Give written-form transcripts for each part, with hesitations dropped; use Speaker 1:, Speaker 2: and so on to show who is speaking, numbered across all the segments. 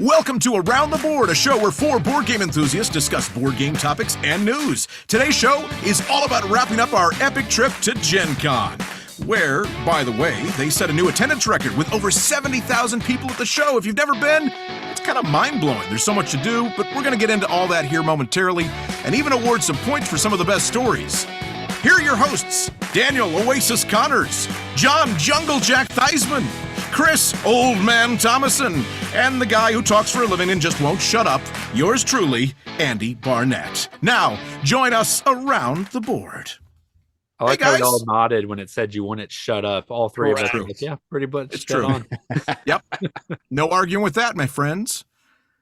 Speaker 1: Welcome to Around the Board, a show where four board game enthusiasts discuss board game topics and news. Today's show is all about wrapping up our epic trip to Gen Con, where, by the way, they set a new attendance record with over 70,000 people at the show. If you've never been, it's kind of mind-blowing. There's so much to do, but we're going to get into all that here momentarily and even award some points for some of the best stories. Here are your hosts, Daniel Oasis Connors, John Jungle Jack Theismann, Chris Old Man Thomason, and the guy who talks for a living and just won't shut up, yours truly, Andy Barnett. Now, join us around the board.
Speaker 2: I like how we all nodded when it said you wouldn't shut up. All three of us were like, yeah, pretty much.
Speaker 1: It's true.
Speaker 2: On.
Speaker 1: Yep. No arguing with that, my friends.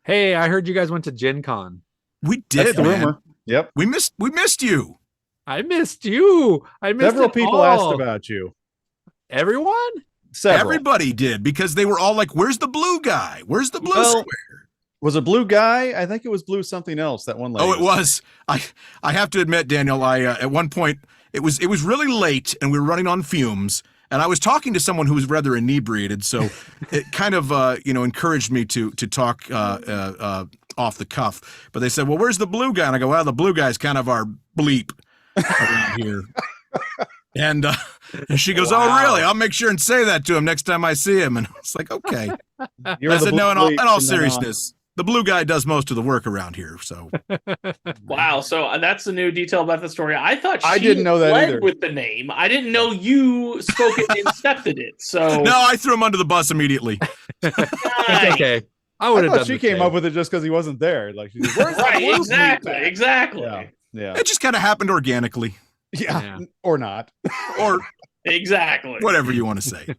Speaker 2: Hey, I heard you guys went to Gen Con.
Speaker 1: We did,
Speaker 3: That's the
Speaker 1: man.
Speaker 3: rumor. Yep.
Speaker 1: We missed you.
Speaker 2: I missed you. I missed
Speaker 3: Several people asked about you.
Speaker 2: Everyone?
Speaker 3: Several.
Speaker 1: Everybody did, because they were all like, where's the blue guy? Where's the blue square?
Speaker 3: Was a blue guy? I think it was blue something else. That one lady.
Speaker 1: Oh, it was. I have to admit, Daniel, I at one point it was really late and we were running on fumes, and I was talking to someone who was rather inebriated, so it kind of encouraged me to talk off the cuff. But they said, well, where's the blue guy? And I go, well, the blue guy's kind of our bleep around here. And she goes, wow. Oh, really? I'll make sure and say that to him next time I see him. And I was like, okay. I said, no, in all seriousness, the blue guy does most of the work around here. So,
Speaker 4: wow. So that's the new detail about the story. I thought
Speaker 3: I didn't know that
Speaker 4: led
Speaker 3: either.
Speaker 4: With the name, I didn't know you spoke it and accepted it. So
Speaker 1: no, I threw him under the bus immediately.
Speaker 2: It's okay. I would have done.
Speaker 3: She came up with it just because he wasn't there. Like, she's like,
Speaker 4: right? Exactly.
Speaker 3: Yeah.
Speaker 1: It just kind of happened organically.
Speaker 3: Yeah. Or not.
Speaker 1: Or
Speaker 4: exactly.
Speaker 1: Whatever you want to say.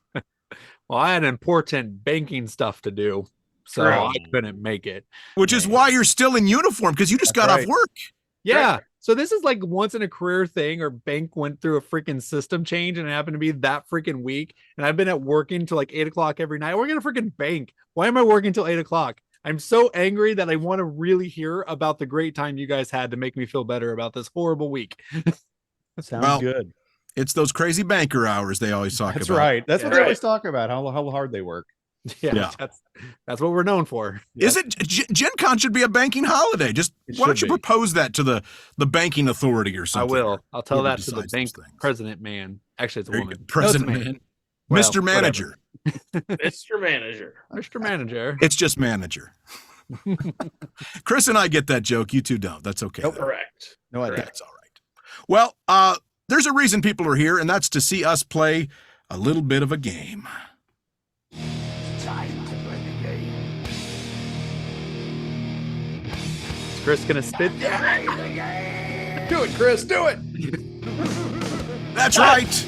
Speaker 2: Well, I had important banking stuff to do, so I couldn't make it.
Speaker 1: Which is why you're still in uniform, because you just got off work.
Speaker 2: Yeah. Right. So this is like once in a career thing, or bank went through a freaking system change and it happened to be that freaking week. And I've been at working till like 8 o'clock every night. We're going to freaking bank. Why am I working till 8 o'clock? I'm so angry that I want to really hear about the great time you guys had to make me feel better about this horrible week.
Speaker 3: That sounds good.
Speaker 1: It's those crazy banker hours they always talk about.
Speaker 3: That's right. That's what they always talk about, how hard they work.
Speaker 2: Yeah. That's what we're known for.
Speaker 1: Is it? Gen Con should be a banking holiday. Just why don't you propose that to the banking authority or something?
Speaker 2: I will. I'll tell that to the bank president man. Actually, it's a woman.
Speaker 1: President man. Well, Mr. Manager.
Speaker 4: Mr. Manager.
Speaker 2: Mr. Manager.
Speaker 1: It's just manager. Chris and I get that joke. You two don't. That's okay.
Speaker 4: Correct.
Speaker 3: No, I
Speaker 1: That's all right. Well, there's a reason people are here, and that's to see us play a little bit of a game.
Speaker 5: It's time to play the game.
Speaker 2: Is Chris gonna spit?
Speaker 3: Do it, Chris. Do it.
Speaker 1: That's right.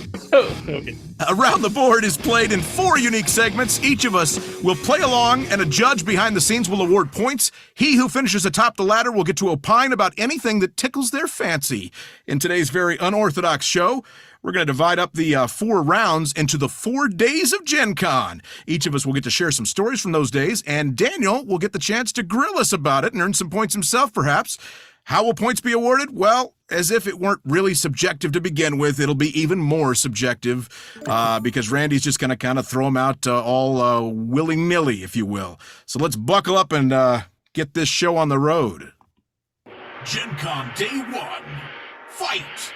Speaker 1: Around the Board is played in 4 unique segments. Each of us will play along, and a judge behind the scenes will award points. He who finishes atop the ladder will get to opine about anything that tickles their fancy. In today's very unorthodox show, we're going to divide up the 4 rounds into the 4 days of Gen Con. Each of us will get to share some stories from those days, and Daniel will get the chance to grill us about it and earn some points himself, perhaps. How will points be awarded? Well, as if it weren't really subjective to begin with, it'll be even more subjective because Randy's just going to kind of throw them out all willy-nilly, if you will. So let's buckle up and get this show on the road. Gen Con Day 1, fight!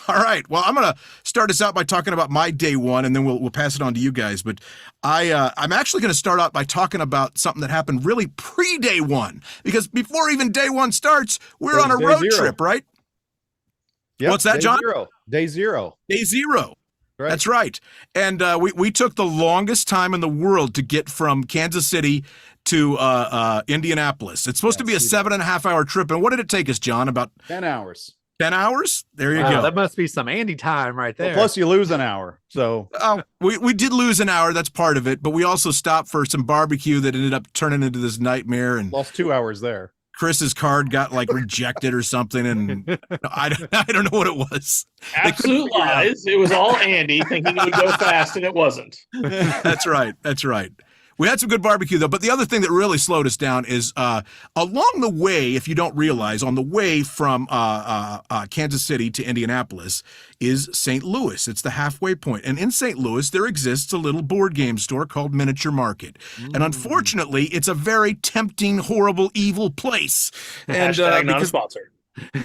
Speaker 1: All right. Well, I'm going to start us out by talking about my day 1, and then we'll pass it on to you guys. But I'm actually going to start out by talking about something that happened really pre-day 1, because before even day 1 starts, we're on a road trip, right?
Speaker 3: Yep.
Speaker 1: What's that, John?
Speaker 3: Day zero.
Speaker 1: Day 0.
Speaker 3: Right.
Speaker 1: That's right. And we took the longest time in the world to get from Kansas City to Indianapolis. It's supposed to be a 7.5-hour trip. And what did it take us, John? About
Speaker 3: 10 hours.
Speaker 1: 10 hours? There you go.
Speaker 2: That must be some Andy time right there.
Speaker 3: Well, plus you lose an hour. So
Speaker 1: we did lose an hour. That's part of it. But we also stopped for some barbecue that ended up turning into this nightmare. And
Speaker 3: lost 2 hours there.
Speaker 1: Chris's card got like rejected or something. And I don't know what it was.
Speaker 4: Absolute lies. It was all Andy thinking it would go fast and it wasn't.
Speaker 1: That's right. We had some good barbecue, though. But the other thing that really slowed us down is along the way, if you don't realize, on the way from Kansas City to Indianapolis is St. Louis. It's the halfway point. And in St. Louis, there exists a little board game store called Miniature Market. And unfortunately, it's a very tempting, horrible, evil place. And
Speaker 4: Hashtag not sponsored.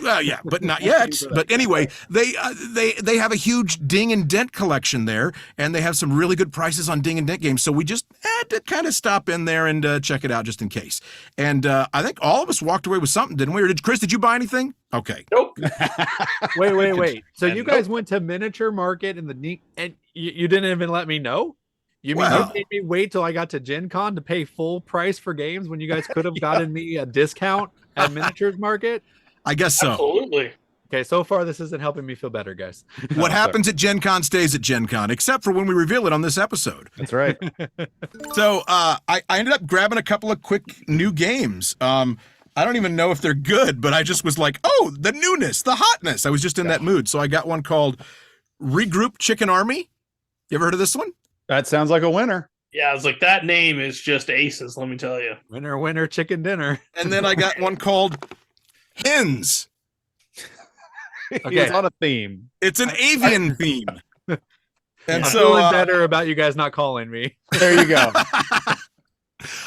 Speaker 1: Well, yeah, but not yet. But anyway, they have a huge ding and dent collection there, and they have some really good prices on ding and dent games. So we just had to kind of stop in there and check it out just in case. And I think all of us walked away with something, didn't we? Or Chris, did you buy anything? Okay.
Speaker 4: Nope.
Speaker 2: Wait. So you guys went to Miniature Market and you didn't even let me know? You mean you made me wait till I got to Gen Con to pay full price for games when you guys could have gotten me a discount at Miniatures Market?
Speaker 1: I guess so.
Speaker 4: Absolutely.
Speaker 2: Okay, so far this isn't helping me feel better, guys.
Speaker 1: What happens at Gen Con stays at Gen Con, except for when we reveal it on this episode.
Speaker 3: That's right.
Speaker 1: So I ended up grabbing a couple of quick new games. I don't even know if they're good, but I just was like, oh, the newness, the hotness. I was just in that mood. So I got one called Regroup Chicken Army. You ever heard of this one?
Speaker 3: That sounds like a winner.
Speaker 4: Yeah, I was like, that name is just aces, let me tell you.
Speaker 2: Winner, winner, chicken dinner.
Speaker 1: And then I got one called Hens.
Speaker 3: Okay. It's on a theme.
Speaker 1: It's an avian theme. And
Speaker 2: I'm
Speaker 1: so
Speaker 2: feeling better about you guys not calling me.
Speaker 3: There you go.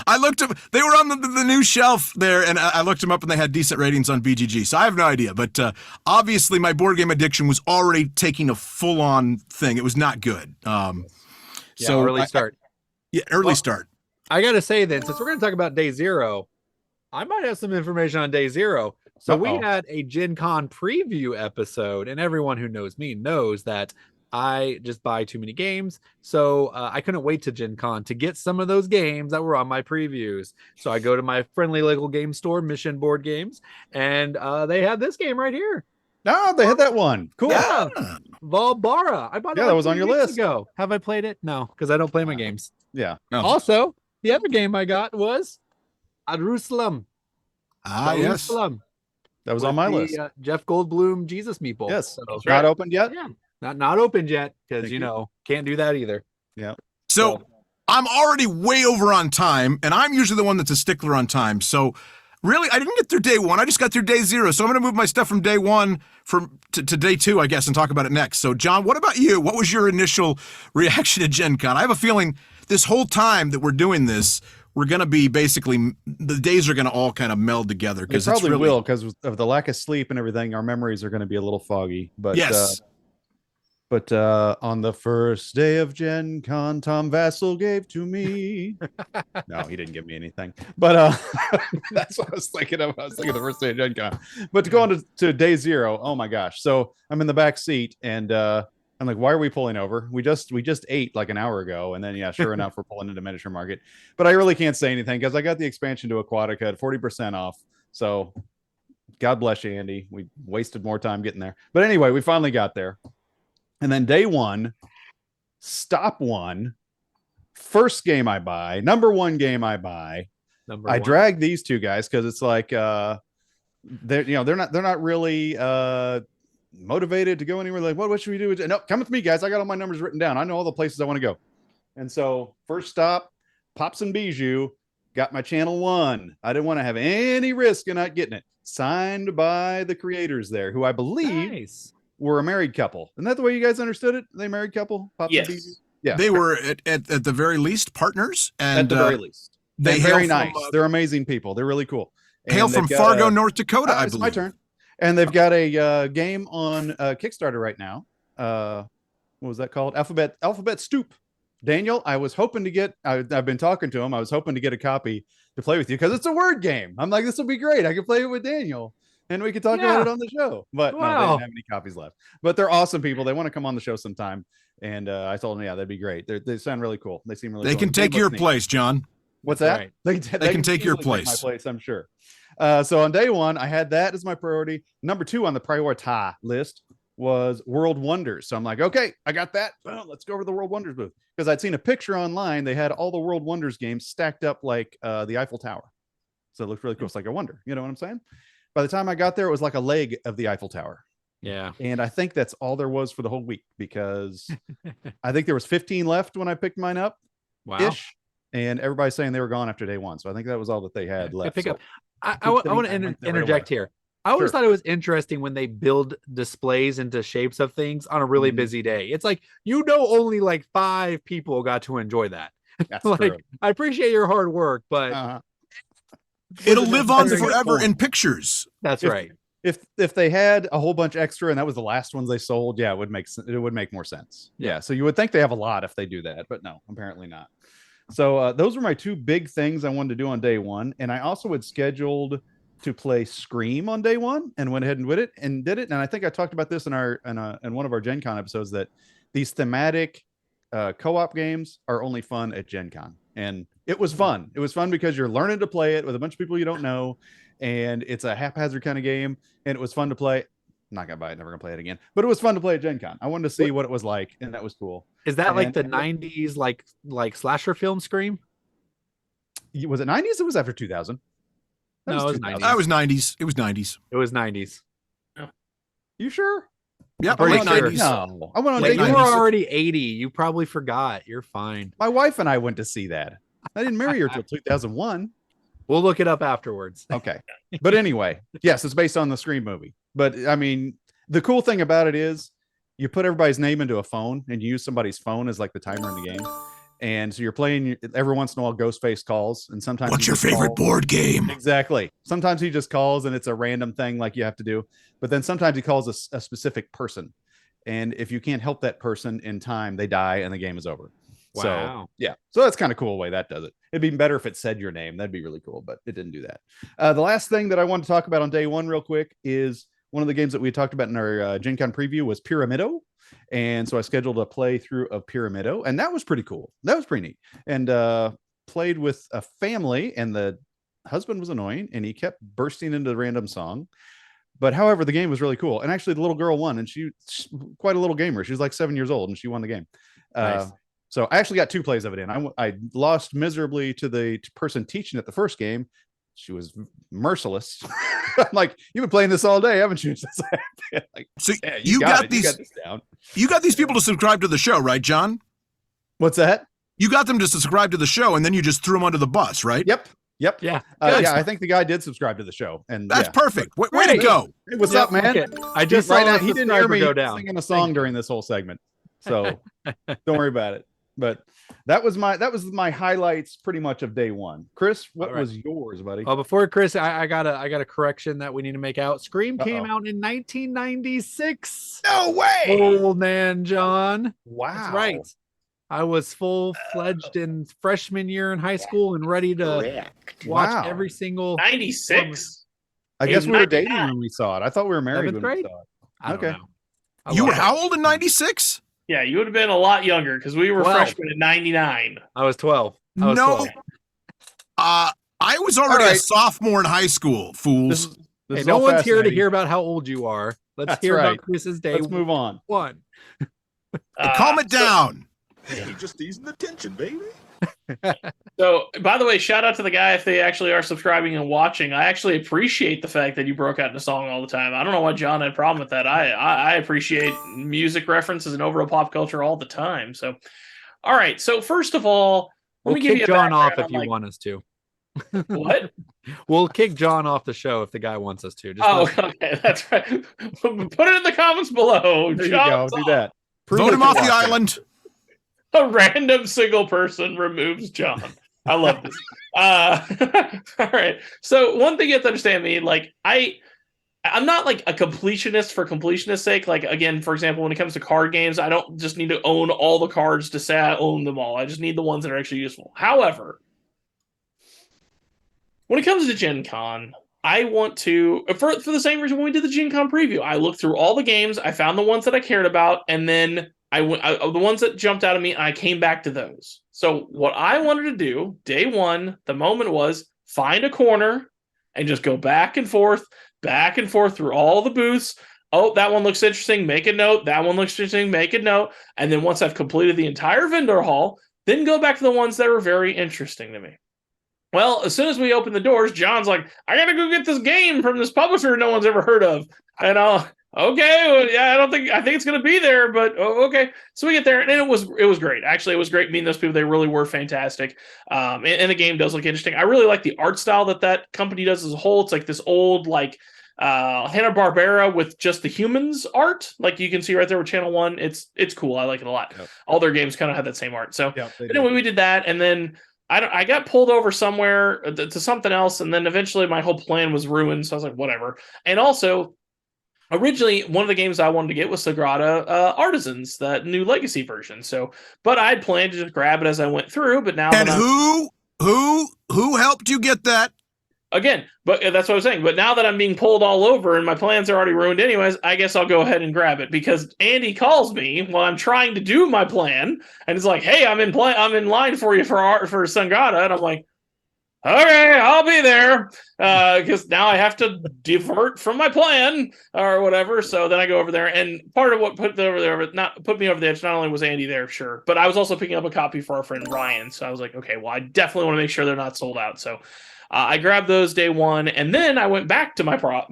Speaker 1: I looked up, they were on the new shelf there, and I looked them up and they had decent ratings on BGG. So I have no idea, but obviously my board game addiction was already taking a full on thing. It was not good. So
Speaker 2: early start.
Speaker 1: Early start.
Speaker 2: I got to say then, since we're going to talk about day zero, I might have some information on day zero. So we had a Gen Con preview episode, and everyone who knows me knows that I just buy too many games. So I couldn't wait to Gen Con to get some of those games that were on my previews. So I go to my friendly local game store, Mission Board Games, and they had this game right here.
Speaker 3: No, they had that one. Cool.
Speaker 2: Yeah. Valbara. I bought it.
Speaker 3: Yeah, that was on your list.
Speaker 2: Ago. Have I played it? No, because I don't play my games.
Speaker 3: Yeah.
Speaker 1: No.
Speaker 2: Also, the other game I got was Jerusalem.
Speaker 1: Yes.
Speaker 3: That was on my list.
Speaker 2: Jeff Goldblum Jesus Meeple.
Speaker 3: Yes.
Speaker 2: So,
Speaker 3: Not opened yet?
Speaker 2: yeah. Not opened yet, because can't do that either.
Speaker 3: Yeah.
Speaker 1: So I'm already way over on time, and I'm usually the one that's a stickler on time. So really, I didn't get through day one. I just got through day zero. So I'm going to move my stuff from day one to day two, I guess, and talk about it next. So John, what about you? What was your initial reaction to Gen Con? I have a feeling this whole time that we're doing this, we're going to be basically, the days are going to all kind of meld together.
Speaker 3: It probably will, because of the lack of sleep and everything, our memories are going to be a little foggy. But
Speaker 1: yes.
Speaker 3: But on the first day of Gen Con, Tom Vassell gave to me. No, he didn't give me anything. But that's what I was thinking of. I was thinking the first day of Gen Con. But to go on to day zero, oh my gosh. So I'm in the back seat, and I'm like, why are we pulling over? We just ate like an hour ago. And then, yeah, sure enough, we're pulling into Miniature Market. But I really can't say anything because I got the expansion to Aquatica at 40% off. So God bless you, Andy. We wasted more time getting there. But anyway, we finally got there. And then day one, stop one, first game I buy, number one game I buy. I drag these two guys because it's like they're not really motivated to go anywhere. Like, what should we do? No, come with me, guys. I got all my numbers written down. I know all the places I want to go. And so first stop, Pops and Bijou, got my channel one. I didn't want to have any risk in not getting it. Signed by the creators there, who I believe were a married couple. Isn't that the way you guys understood it? Are they a married couple? Pops
Speaker 4: yes.
Speaker 3: And Bijou? Yeah.
Speaker 1: They were at the very least partners. And
Speaker 3: at the very least.
Speaker 1: They're
Speaker 3: very nice. They're amazing people. They're really cool.
Speaker 1: Hail from Fargo, North Dakota, I believe.
Speaker 3: It's my turn. And they've got a game on Kickstarter right now. What was that called? Alphabet Stoop. Daniel, I was hoping to get, I've been talking to him. I was hoping to get a copy to play with you because it's a word game. I'm like, this will be great. I can play it with Daniel and we can talk about it on the show. But no, they didn't have any copies left. But they're awesome people. They want to come on the show sometime. And I told them, yeah, that'd be great. They sound really cool. They seem really cool.
Speaker 1: They can take your place, John.
Speaker 3: What's that?
Speaker 2: Right.
Speaker 3: They
Speaker 1: can take your place.
Speaker 3: My place, I'm sure. So on day one, I had that as my priority. Number two on the priority list was World Wonders. So I'm like, okay, I got that. Well, let's go over the World Wonders booth. Because I'd seen a picture online. They had all the World Wonders games stacked up like the Eiffel Tower. So it looked really cool. It's like a wonder. You know what I'm saying? By the time I got there, it was like a leg of the Eiffel Tower.
Speaker 2: Yeah.
Speaker 3: And I think that's all there was for the whole week because I think there was 15 left when I picked mine up.
Speaker 2: Wow.
Speaker 3: Ish. and everybody's saying they were gone after day one. So I think that was all that they had left.
Speaker 2: Pick
Speaker 3: So
Speaker 2: up. I want to interject here. I always thought it was interesting when they build displays into shapes of things on a really busy day. It's like, only like 5 people got to enjoy that.
Speaker 3: That's
Speaker 2: like,
Speaker 3: true.
Speaker 2: I appreciate your hard work, but
Speaker 1: it'll live on forever in pictures.
Speaker 2: That's right.
Speaker 3: If they had a whole bunch extra and that was the last ones they sold, it would make more sense. Yeah. So you would think they have a lot if they do that, but no, apparently not. So those were my 2 big things I wanted to do on day one. And I also had scheduled to play Scream on day one and went ahead and did it. And I think I talked about this in one of our Gen Con episodes, that these thematic co-op games are only fun at Gen Con. And it was fun. It was fun because you're learning to play it with a bunch of people you don't know. And it's a haphazard kind of game. And it was fun to play. I'm not going to buy it. Never going to play it again. But it was fun to play at Gen Con. I wanted to see what it was like. And that was cool.
Speaker 2: Is that like the 90s, like slasher film Scream?
Speaker 3: Was it 90s? It was after 2000.
Speaker 2: No, it was 90s.
Speaker 1: I was 90s. It was 90s.
Speaker 2: It was 90s.
Speaker 3: You sure?
Speaker 1: Yeah,
Speaker 2: Pretty
Speaker 1: I'm
Speaker 2: sure.
Speaker 1: 90s.
Speaker 3: No, I went on
Speaker 2: Yeah,
Speaker 3: date
Speaker 2: you
Speaker 3: night.
Speaker 2: were already 80. You probably forgot. You're fine.
Speaker 3: My wife and I went to see that. I didn't marry her till 2001.
Speaker 2: We'll look it up afterwards.
Speaker 3: Okay. But anyway, yes, it's based on the Scream movie. But I mean, the cool thing about it is you put everybody's name into a phone and you use somebody's phone as like the timer in the game. And so you're playing, every once in a while, Ghostface calls. And sometimes
Speaker 1: What's your favorite board game?
Speaker 3: Exactly. Sometimes he just calls and it's a random thing like you have to do. But then sometimes he calls a specific person. And if you can't help that person in time, they die and the game is over.
Speaker 2: Wow.
Speaker 3: So, yeah. So that's kind of cool way that does it. It'd be better if it said your name. That'd be really cool, but it didn't do that. The last thing that I want to talk about on day one real quick is one of the games that we talked about in our Gen Con preview was Pyramido. And so I scheduled a playthrough of Pyramido, and that was pretty cool. That was pretty neat. And played with a family, and the husband was annoying, and he kept bursting into the random song. But however, the game was really cool. And actually, the little girl won, and she's quite a little gamer. She was like 7 years old, and she won the game.
Speaker 2: Nice.
Speaker 3: So I actually got 2 plays of it in. I lost miserably to the person teaching it the first game. She was merciless. I'm like, you've been playing this all day, haven't you? Like,
Speaker 1: So
Speaker 3: yeah,
Speaker 1: you got
Speaker 3: this down.
Speaker 1: You got these people to subscribe to the show, right, John?
Speaker 3: What's that?
Speaker 1: You got them to subscribe to the show, and then you just threw them under the bus, right?
Speaker 3: Yep.
Speaker 2: Yeah.
Speaker 3: Yeah, I think the guy did subscribe to the show, and
Speaker 1: That's perfect. Way to go.
Speaker 3: Hey, what's up, man?
Speaker 2: Okay. I just
Speaker 3: Right
Speaker 2: saw
Speaker 3: now,
Speaker 2: a
Speaker 3: he didn't hear
Speaker 2: subscriber
Speaker 3: me
Speaker 2: go down.
Speaker 3: singing a song during this whole segment, so don't worry about it. But that was my highlights pretty much of day one. Chris, what was yours, buddy?
Speaker 2: Oh, before Chris, I got a correction that we need to make out. Scream came out in 1996.
Speaker 3: No way!
Speaker 2: Old man John.
Speaker 3: Wow,
Speaker 2: That's right. I was full-fledged in freshman year in high school and ready to watch every single
Speaker 4: 96.
Speaker 3: I guess we were dating
Speaker 4: 99.
Speaker 3: when we saw it. I thought we were married
Speaker 2: 7th
Speaker 3: when
Speaker 2: grade?
Speaker 3: we saw it.
Speaker 2: I don't
Speaker 3: Okay.
Speaker 2: know.
Speaker 1: You were how old in 96?
Speaker 4: Yeah, you would have been a lot younger because we were
Speaker 2: 12.
Speaker 4: freshmen in 99.
Speaker 2: I was 12. I was
Speaker 1: No.
Speaker 2: 12.
Speaker 1: I was already
Speaker 3: All
Speaker 1: a
Speaker 3: right.
Speaker 1: sophomore in high school, fools.
Speaker 3: This
Speaker 2: Hey,
Speaker 3: is
Speaker 2: no
Speaker 3: all
Speaker 2: one's here to
Speaker 3: fascinating.
Speaker 2: hear about how old you are. Let's
Speaker 3: That's
Speaker 2: hear
Speaker 3: right.
Speaker 2: about Chris's day
Speaker 3: Let's move on.
Speaker 2: one.
Speaker 1: Calm it down.
Speaker 5: Hey, just easing the tension, baby.
Speaker 4: So, by the way, shout out to the guy if they actually are subscribing and watching. I actually appreciate the fact that you broke out in a song all the time. I don't know why John had a problem with that. I appreciate music references and overall pop culture all the time. So, all right. So, first of all, let
Speaker 2: We'll
Speaker 4: me give you
Speaker 2: kick
Speaker 4: a
Speaker 2: John off
Speaker 4: background
Speaker 2: if you
Speaker 4: on,
Speaker 2: want us to.
Speaker 4: What?
Speaker 2: We'll kick John off the show if the guy wants us to. Just
Speaker 4: Oh,
Speaker 2: let-
Speaker 4: okay. That's right. Put it in the comments below.
Speaker 3: There you go.
Speaker 4: John's
Speaker 3: Do
Speaker 4: off.
Speaker 3: that. Prove
Speaker 1: Vote
Speaker 3: that
Speaker 1: him
Speaker 3: you're
Speaker 1: off the
Speaker 3: watching.
Speaker 1: island.
Speaker 4: A random single person removes John. I love this. All right. So one thing you have to understand me, like I'm not like a completionist for completionist's sake. Like again, for example, when it comes to card games, I don't just need to own all the cards to say I own them all. I just need the ones that are actually useful. However, when it comes to Gen Con, I want to, for the same reason when we did the Gen Con preview, I looked through all the games, I found the ones that I cared about, and then the ones that jumped out at me, and I came back to those. So what I wanted to do, day one, the moment was find a corner and just go back and forth through all the booths. Oh, that one looks interesting, make a note. That one looks interesting, make a note. And then once I've completed the entire vendor hall, then go back to the ones that are very interesting to me. Well, as soon as we open the doors, John's like, I gotta go get this game from this publisher no one's ever heard of. And I'm okay, well, yeah, I think it's gonna be there, but okay. So we get there, and it was great. Actually, it was great meeting those people. They really were fantastic. And the game does look interesting. I really like the art style that company does as a whole. It's like this old like Hanna-Barbera with just the humans art, like you can see right there with Channel One. It's cool. I like it a lot.
Speaker 3: Yep.
Speaker 4: All their games kind of have that same art. So
Speaker 3: Yep, they
Speaker 4: anyway,
Speaker 3: do.
Speaker 4: we did that, and then I got pulled over somewhere to something else, and then eventually my whole plan was ruined. So I was like, whatever. And also, originally one of the games I wanted to get was Sagrada Artisans, that new Legacy version. So, but I had planned to just grab it as I went through. But now
Speaker 1: And
Speaker 4: that
Speaker 1: who helped you get that?
Speaker 4: again, but that's what I was saying. But now that I'm being pulled all over and my plans are already ruined anyways, I guess I'll go ahead and grab it because Andy calls me while I'm trying to do my plan and it's like, "Hey, I'm in line for you for Sangata," and I'm like, "Okay, I'll be there," because now I have to divert from my plan or whatever. So then I go over there, and part of what put me over the edge. Not only was Andy there, sure, but I was also picking up a copy for our friend Ryan. So I was like, okay, well, I definitely want to make sure they're not sold out. So I grabbed those day one, and then I went back to my plan.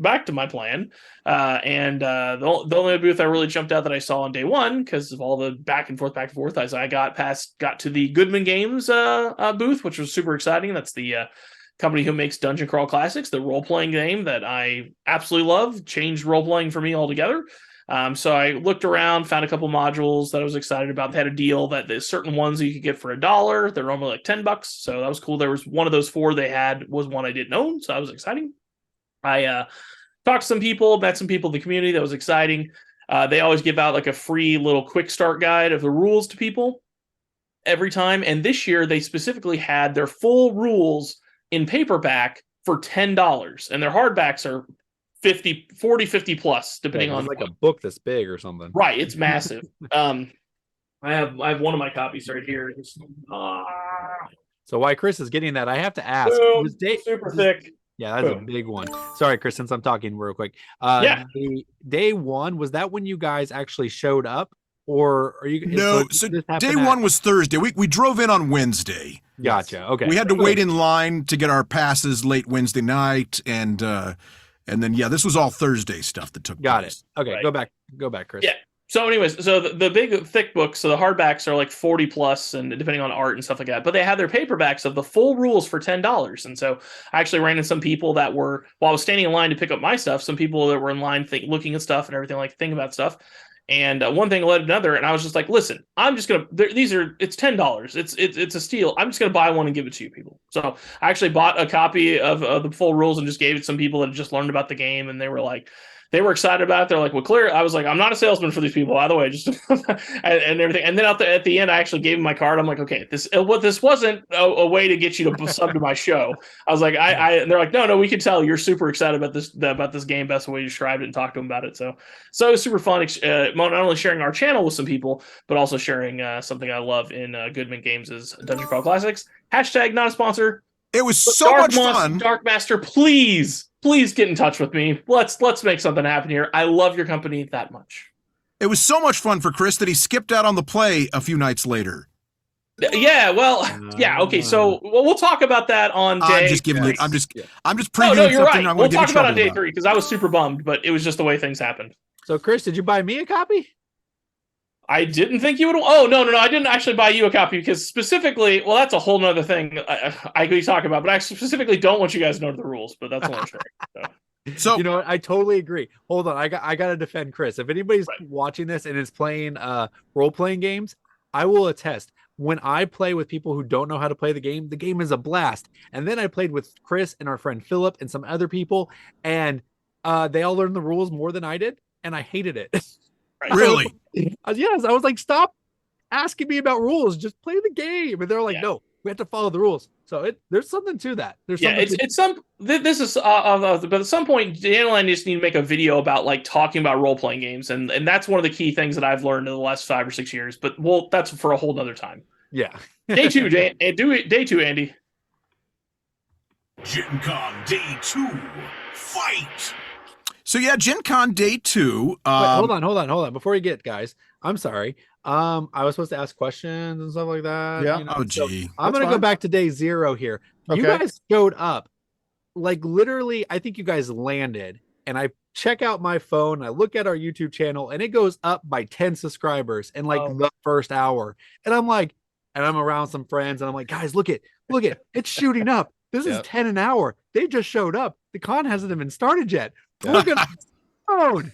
Speaker 4: The only booth I really jumped out that I saw on day one because of all the back and forth, as I got to the Goodman Games booth, which was super exciting. That's the company who makes Dungeon Crawl Classics, the role playing game that I absolutely love. Changed role playing for me altogether. So I looked around, found a couple modules that I was excited about. They had a deal that there's certain ones that you could get for $1. They're normally like $10, so that was cool. There was one of those 4 they had was one I didn't own, so that was exciting. I talked to some people, met some people in the community. That was exciting. They always give out like a free little quick start guide of the rules to people every time. And this year they specifically had their full rules in paperback for $10, and their hardbacks are 50 plus, depending on
Speaker 2: like a book this big or something.
Speaker 4: Right, it's massive. I have one of my copies right here.
Speaker 2: So while Chris is getting that, I have to ask.
Speaker 4: Boom, super thick.
Speaker 2: Yeah, that's
Speaker 4: Boom.
Speaker 2: a big one. Sorry, Chris, since I'm talking real quick.
Speaker 4: Yeah.
Speaker 2: The day one, was that when you guys actually showed up? Or are you
Speaker 1: No, so day one was Thursday. We drove in on Wednesday.
Speaker 2: Gotcha. Okay.
Speaker 1: We had to wait in line to get our passes late Wednesday night, and then this was all Thursday stuff that took
Speaker 2: Got
Speaker 1: place.
Speaker 2: it. Okay,
Speaker 4: Right.
Speaker 2: go back, Chris.
Speaker 4: Yeah. So anyways, so the big thick books, so the hardbacks are like 40 plus and depending on art and stuff like that, but they have their paperbacks of the full rules for $10. And so I actually ran into some people that were, while I was standing in line to pick up my stuff, some people that were in line looking at stuff and everything, like thinking about stuff. And one thing led to another, and I was just like, "Listen, I'm just gonna. It's $10. It's a steal. I'm just gonna buy one and give it to you people." So I actually bought a copy of the full rules and just gave it to some people that had just learned about the game, and they were excited about it. They're like, "Well, clear." I was like, "I'm not a salesman for these people, by the way." Just and everything. And then at the end, I actually gave them my card. I'm like, "Okay, this wasn't a way to get you to sub to my show." I was like, and they're like, "No, we can tell you're super excited about this game. That's the way you described it and talked to them about it." So it was super fun. Not only sharing our channel with some people, but also sharing something I love in Goodman Games is Dungeon Crawl Classics. Hashtag not a sponsor.
Speaker 1: It was so much fun.
Speaker 4: Dark Master, please get in touch with me. Let's make something happen here. I love your company that much.
Speaker 1: It was so much fun for Chris that he skipped out on the play a few nights later.
Speaker 4: Yeah, well, yeah, okay. So we'll talk about that on day.
Speaker 1: I'm just giving it. I'm just previewing
Speaker 4: No, you're
Speaker 1: something.
Speaker 4: right. We'll talk about it on day 3 because I was super bummed, but it was just the way things happened.
Speaker 2: So, Chris, did you buy me a copy?
Speaker 4: I didn't think you would. Oh, no. I didn't actually buy you a copy because specifically, well, that's a whole nother thing I could talk about, but I specifically don't want you guys to know the rules, but that's what I'm sharing.
Speaker 1: So
Speaker 2: you know what? I totally agree. Hold on. I got to defend Chris. If anybody's watching this and is playing role-playing games, I will attest. When I play with people who don't know how to play the game is a blast. And then I played with Chris and our friend Philip and some other people, and they all learned the rules more than I did, and I hated it.
Speaker 1: Really?
Speaker 2: Yes, I was like, stop asking me about rules. Just play the game. And they're like, no, we have to follow the rules. So there's something to that. There's something
Speaker 4: but at some point, Daniel and I just need to make a video about like talking about role playing games, and that's one of the key things that I've learned in the last 5 or 6 years. But that's for a whole nother time.
Speaker 2: Yeah.
Speaker 4: Day 2, day 2, Andy.
Speaker 5: Gen Con Day 2. Fight!
Speaker 1: So yeah, Gen Con Day 2.
Speaker 2: Wait, hold on. Before you get, guys, I'm sorry. I was supposed to ask questions and stuff like that.
Speaker 3: Yeah.
Speaker 2: You know?
Speaker 1: Oh, gee.
Speaker 2: I'm going to go back to day 0 here. You
Speaker 3: Okay.
Speaker 2: guys showed up. Like literally, I think you guys landed and I check out my phone, I look at our YouTube channel, and it goes up by 10 subscribers in like
Speaker 4: Oh.
Speaker 2: the first hour. And I'm like, and I'm around some friends, and I'm like, guys, look it, it's shooting up. This is
Speaker 3: Yep.
Speaker 2: 10 an hour. They just showed up. The con hasn't even started yet.
Speaker 3: Yeah.
Speaker 2: Look at the phone.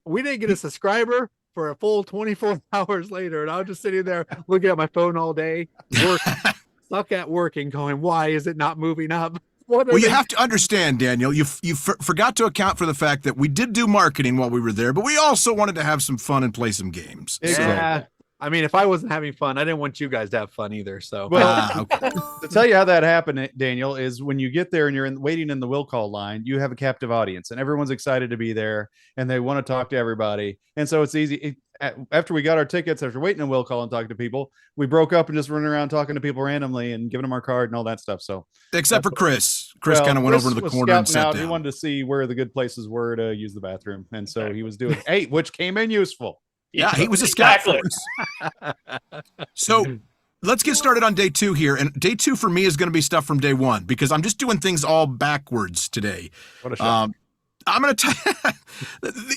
Speaker 2: We didn't get a subscriber for a full 24 hours later. And I was just sitting there looking at my phone all day, stuck at work and going, why is it not moving up? What are
Speaker 1: Well, you
Speaker 2: they-
Speaker 1: have to understand, Daniel, you forgot to account for the fact that we did do marketing while we were there, but we also wanted to have some fun and play some games.
Speaker 3: Exactly.
Speaker 2: Yeah. I mean, if I wasn't having fun, I didn't want you guys to have fun either. So,
Speaker 3: Well,
Speaker 1: Okay.
Speaker 3: to tell you how that happened, Daniel, is when you get there and you're waiting in the will call line, you have a captive audience and everyone's excited to be there and they want to talk to everybody. And so it's easy. After we got our tickets, after waiting in will call and talking to people, we broke up and just running around talking to people randomly and giving them our card and all that stuff. So,
Speaker 1: Except for Chris. Chris
Speaker 3: well,
Speaker 1: kind of went
Speaker 3: Chris
Speaker 1: over to the
Speaker 3: was
Speaker 1: corner and
Speaker 3: scouting
Speaker 1: sat
Speaker 3: out.
Speaker 1: down.
Speaker 3: He wanted to see where the good places were to use the bathroom. And so he was doing 8, which came in useful.
Speaker 1: Yeah, he was a scout
Speaker 4: Exactly.
Speaker 1: for us. So let's get started on day 2 here. And day 2 for me is going to be stuff from day 1 because I'm just doing things all backwards today.
Speaker 3: What a shot.
Speaker 1: I'm going to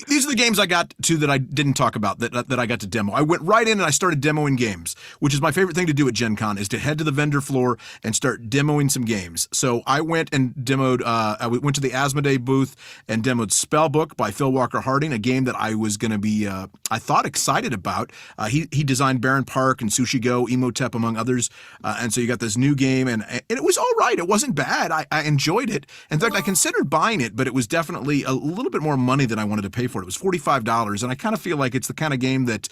Speaker 1: these are the games I got to that I didn't talk about that I got to demo. I went right in and I started demoing games, which is my favorite thing to do at Gen Con is to head to the vendor floor and start demoing some games. So I went and demoed, I went to the Asmodee booth and demoed Spellbook by Phil Walker Harding, a game that I was going to be, I thought excited about. He designed Baron Park and Sushi Go, Emotep, among others. And so you got this new game and it was all right. It wasn't bad. I enjoyed it. In fact, I considered buying it, but it was definitely a little bit more money than I wanted to pay for it. It was $45, and I kind of feel like it's the kind of game that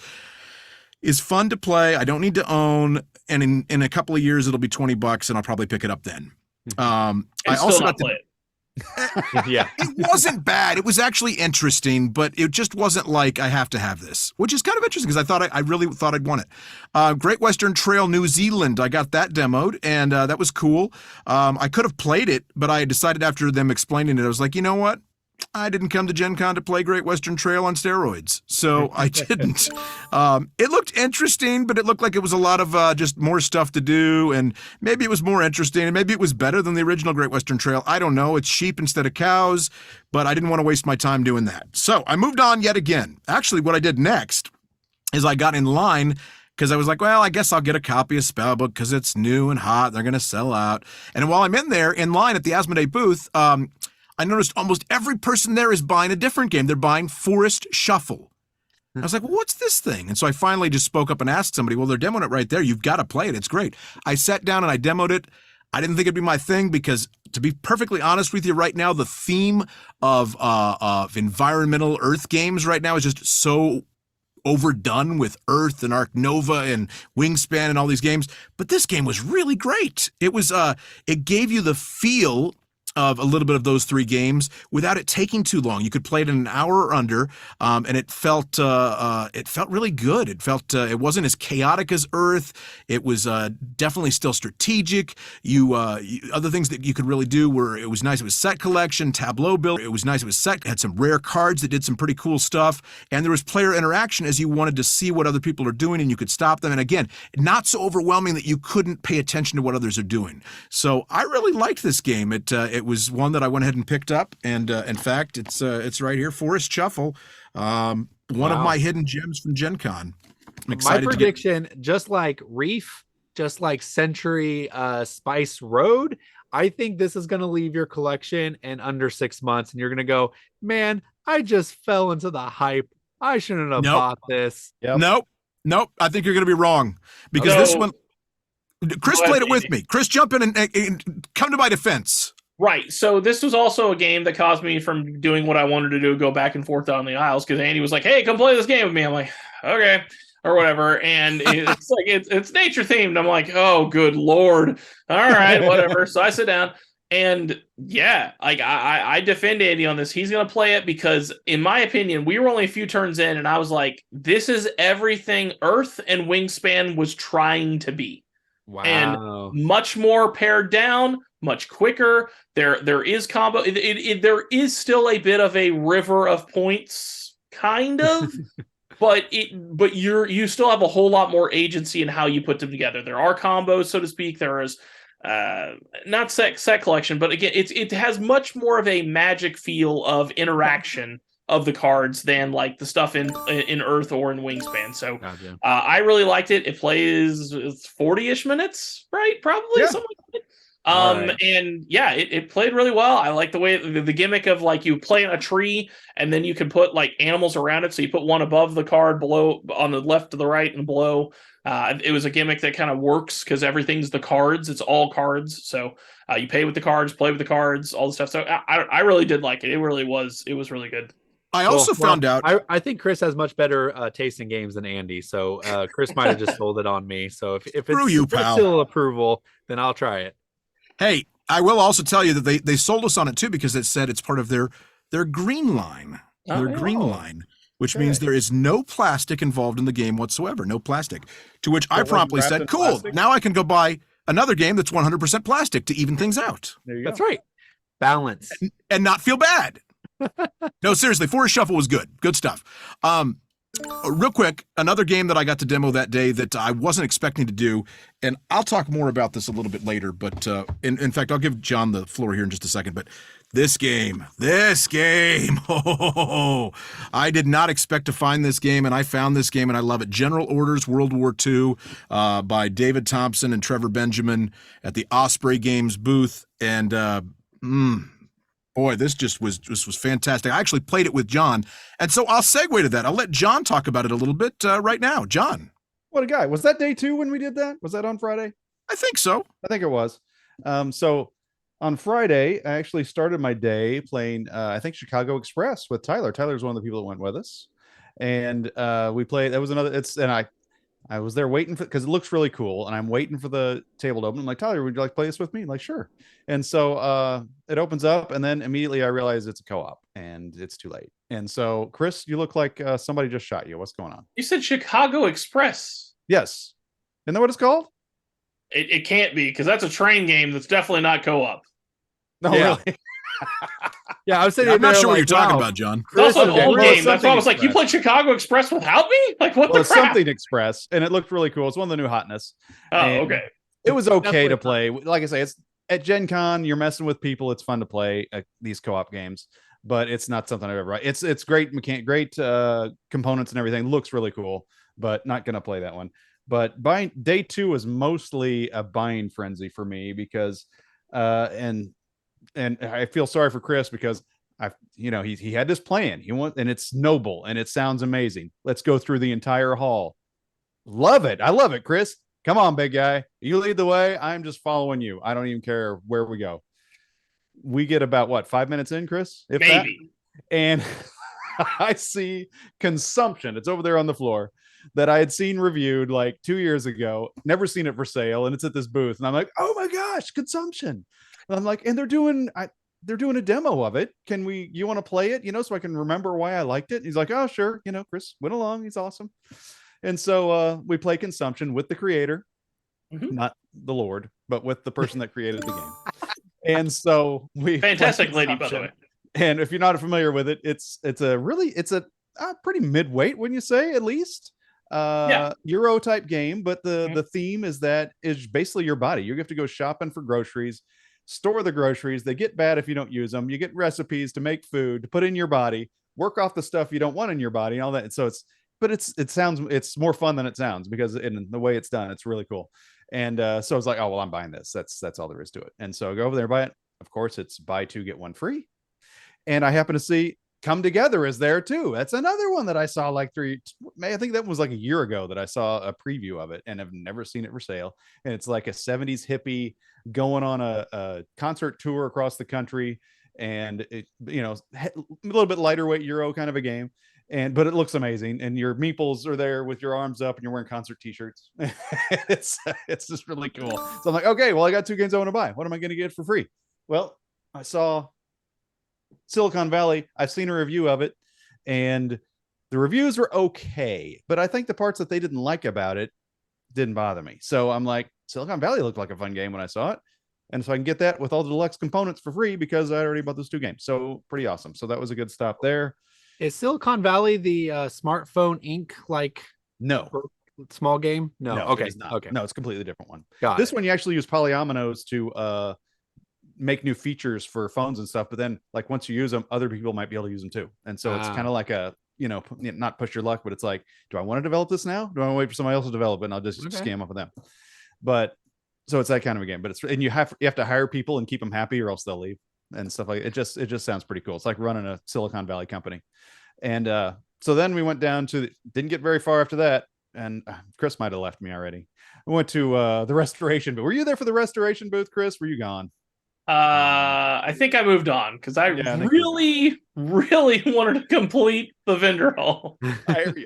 Speaker 1: is fun to play. I don't need to own, and in a couple of years it'll be $20, and I'll probably pick it up then. I
Speaker 4: And
Speaker 1: also
Speaker 4: still
Speaker 1: got
Speaker 4: not
Speaker 1: the,
Speaker 4: play it.
Speaker 2: yeah.
Speaker 1: it wasn't bad. It was actually interesting, but it just wasn't like I have to have this, which is kind of interesting because I really thought I'd want it. Great Western Trail New Zealand, I got that demoed, and that was cool. I could have played it, but I decided after them explaining it, I was like, you know what? I didn't come to Gen Con to play Great Western Trail on steroids, so I didn't. It looked interesting, but it looked like it was a lot of just more stuff to do, and maybe it was more interesting, and maybe it was better than the original Great Western Trail. I don't know. It's sheep instead of cows, but I didn't want to waste my time doing that. So I moved on yet again. Actually, what I did next is I got in line because I was like, well, I guess I'll get a copy of Spellbook because it's new and hot. They're going to sell out. And while I'm in there in line at the Asmodee booth, I noticed almost every person there is buying a different game. They're buying Forest Shuffle. I was like, well, what's this thing? And so I finally just spoke up and asked somebody, well, they're demoing it right there. You've got to play it. It's great. I sat down and I demoed it. I didn't think it'd be my thing because, to be perfectly honest with you right now, the theme of environmental Earth games right now is just so overdone with Earth and Arc Nova and Wingspan and all these games. But this game was really great. It was, it gave you the feel of a little bit of those 3 games without it taking too long. You could play it in an hour or under, and it felt really good. It felt it wasn't as chaotic as Earth. It was definitely still strategic. Other things that you could really do were, it was nice. It was set collection, tableau build. It was nice. It was set, had some rare cards that did some pretty cool stuff, and there was player interaction as you wanted to see what other people are doing, and you could stop them. And again, not so overwhelming that you couldn't pay attention to what others are doing. So I really liked this game. It was one that I went ahead and picked up, and in fact, it's right here, Forest Shuffle, one of my hidden gems from Gen Con. I'm
Speaker 2: My
Speaker 1: excited
Speaker 2: prediction, just like Reef, just like Century Spice Road, I think this is going to leave your collection in under 6 months, and you're going to go, man, I just fell into the hype. I shouldn't have
Speaker 1: Nope.
Speaker 2: bought this.
Speaker 3: Yep.
Speaker 1: Nope. I think you're going to be wrong because
Speaker 4: No.
Speaker 1: this one, Chris
Speaker 4: Go ahead,
Speaker 1: played it with
Speaker 4: Andy.
Speaker 1: me. Chris, jump in and come to my defense.
Speaker 4: Right. So this was also a game that caused me from doing what I wanted to do, go back and forth down the aisles, because Andy was like, hey, come play this game with me. I'm like, okay, or whatever. And it's like it's nature themed. I'm like, oh, good Lord. All right, whatever. So I sit down and yeah, like I defend Andy on this. He's gonna play it because, in my opinion, we were only a few turns in, and I was like, this is everything Earth and Wingspan was trying to be.
Speaker 2: Wow.
Speaker 4: And much more pared down, much quicker. There is combo. There is still a bit of a river of points, kind of, but you still have a whole lot more agency in how you put them together. There are combos, so to speak. There is not set collection, but again, it has much more of a magic feel of interaction of the cards than like the stuff in Earth or in Wingspan. So
Speaker 2: Gotcha.
Speaker 4: I really liked it. It plays 40-ish minutes, right? Probably
Speaker 3: Yeah.
Speaker 4: something like that.
Speaker 3: Right.
Speaker 4: And yeah, it played really well. I like the way the gimmick of like you plant a tree and then you can put like animals around it. So you put one above the card, below, on the left to the right, and below. It was a gimmick that kind of works because everything's the cards. It's all cards. So you pay with the cards, play with the cards, all the stuff. So I really did like it. It was really good.
Speaker 1: I also found out.
Speaker 2: I think Chris has much better taste in games than Andy. So Chris might have just sold it on me. So if
Speaker 1: Screw
Speaker 2: it's,
Speaker 1: you,
Speaker 2: if it's
Speaker 1: pal.
Speaker 2: still approval, then I'll try it.
Speaker 1: Hey, I will also tell you that they sold us on it too because it said it's part of their green line. Their green line, which means there is no plastic involved in the game whatsoever. No plastic. To which I promptly said, "Cool.
Speaker 3: Plastic?
Speaker 1: Now I can go buy another game that's 100% plastic to even things out
Speaker 3: There you
Speaker 2: That's
Speaker 3: go.
Speaker 2: right. Balance.
Speaker 1: and not feel bad." No, seriously, Forest Shuffle was good. Good stuff. Real quick, another game that I got to demo that day that I wasn't expecting to do, and I'll talk more about this a little bit later, but in fact, I'll give John the floor here in just a second, but this game, oh, I did not expect to find this game, and I found this game, and I love it. General Orders World War II by David Thompson and Trevor Benjamin at the Osprey Games booth, and boy, this was fantastic. I actually played it with John, and so I'll segue to that. I'll let John talk about it a little bit right now. John.
Speaker 3: What a guy. Was that day 2 when we did that? Was that on Friday?
Speaker 1: I think so.
Speaker 3: I think it was. So on Friday, I actually started my day playing, I think, Chicago Express with Tyler. Tyler's one of the people that went with us. And we played, that was another, I was there waiting for, because it looks really cool. And I'm waiting for the table to open. I'm like, Tyler, would you like to play this with me? I'm like, sure. And so it opens up, and then immediately I realize it's a co-op and it's too late. And so, Chris, you look like somebody just shot you. What's going on?
Speaker 4: You said Chicago Express.
Speaker 3: Yes. Isn't that what it's called?
Speaker 4: It can't be, because that's a train game that's definitely not co-op.
Speaker 3: No,
Speaker 2: Yeah.
Speaker 3: really.
Speaker 2: Yeah, I was saying.
Speaker 1: I'm not sure what you're talking about, John.
Speaker 4: It's also an
Speaker 3: okay,
Speaker 4: old
Speaker 3: well,
Speaker 4: game. That's why I was like, you
Speaker 3: Express.
Speaker 4: played Chicago Express without me? Like, what
Speaker 3: Well,
Speaker 4: the crap?
Speaker 3: Something Express, and it looked really cool. It's one of the new hotness.
Speaker 4: Oh,
Speaker 3: And
Speaker 4: okay.
Speaker 3: It was okay to
Speaker 2: Definitely
Speaker 3: play. Like I say, it's at Gen Con. You're messing with people. It's fun to play these co-op games, but it's not something I've ever. It's great great components and everything. Looks really cool, but not gonna play that one. But day 2 was mostly a buying frenzy for me because, and I feel sorry for Chris because he had this plan. And it's noble and it sounds amazing. Let's go through the entire hall. Love it. I love it, Chris. Come on, big guy. You lead the way. I'm just following you. I don't even care where we go. We get about 5 minutes in, Chris? If
Speaker 4: Maybe.
Speaker 3: that? And I see Consumption. It's over there on the floor that I had seen reviewed like 2 years ago. Never seen it for sale, and it's at this booth. And I'm like, oh my gosh, Consumption. And I'm like, and they're doing a demo of it. You want to play it, so I can remember why I liked it? And he's like, oh, sure. Chris went along. He's awesome. And so we play Consumption with the creator, not the Lord, but with the person that created the game. And so
Speaker 4: Fantastic lady, by the way.
Speaker 3: And if you're not familiar with it, it's a pretty midweight, wouldn't you say, at least? Euro type game, but the theme is basically your body. You have to go shopping for groceries, store the groceries. They get bad if you don't use them. You get recipes to make food to put in your body, work off the stuff you don't want in your body, and all that. So it's more fun than it sounds because in the way it's done, it's really cool. And so I was like, oh well, I'm buying this. That's all there is to it. And so I go over there and buy it. Of course, it's buy 2 get 1 free. And I happen to see Come Together is there too. That's another one that I saw I think that was like a year ago that I saw a preview of it, and I've never seen it for sale. And it's like a 70s hippie going on a concert tour across the country, and it, a little bit lighter weight Euro kind of a game. But it looks amazing, and your meeples are there with your arms up, and you're wearing concert T-shirts. it's just really cool. So I'm like, okay, well, I got 2 games I want to buy. What am I going to get for free? Well, I saw Silicon Valley. I've seen a review of it, and the reviews were okay, but I think the parts that they didn't like about it didn't bother me. So I'm like, Silicon Valley looked like a fun game when I saw it, and so I can get that with all the deluxe components for free because I already bought those 2 games. So pretty awesome. So that was a good stop there.
Speaker 2: Is Silicon Valley the smartphone ink
Speaker 3: No,
Speaker 2: small game? No.
Speaker 3: it
Speaker 2: Okay.
Speaker 3: is not.
Speaker 2: Okay.
Speaker 3: No, it's a completely different one.
Speaker 2: Got
Speaker 3: This
Speaker 2: it.
Speaker 3: one you actually use polyominoes to make new features for phones and stuff. But then, like once you use them, other people might be able to use them too. And so it's kind of like a not push your luck, but it's like, do I want to develop this now? Do I want to wait for somebody else to develop it? And I'll just scam up with them. But so it's that kind of a game. But you have to hire people and keep them happy, or else they'll leave and stuff like it. It just sounds pretty cool. It's like running a Silicon Valley company. And so then we went down to didn't get very far after that. And Chris might have left me already. I went to the restoration, but were you there for the restoration booth, Chris? Were you gone?
Speaker 4: I think I moved on because I really wanted to complete the vendor hall.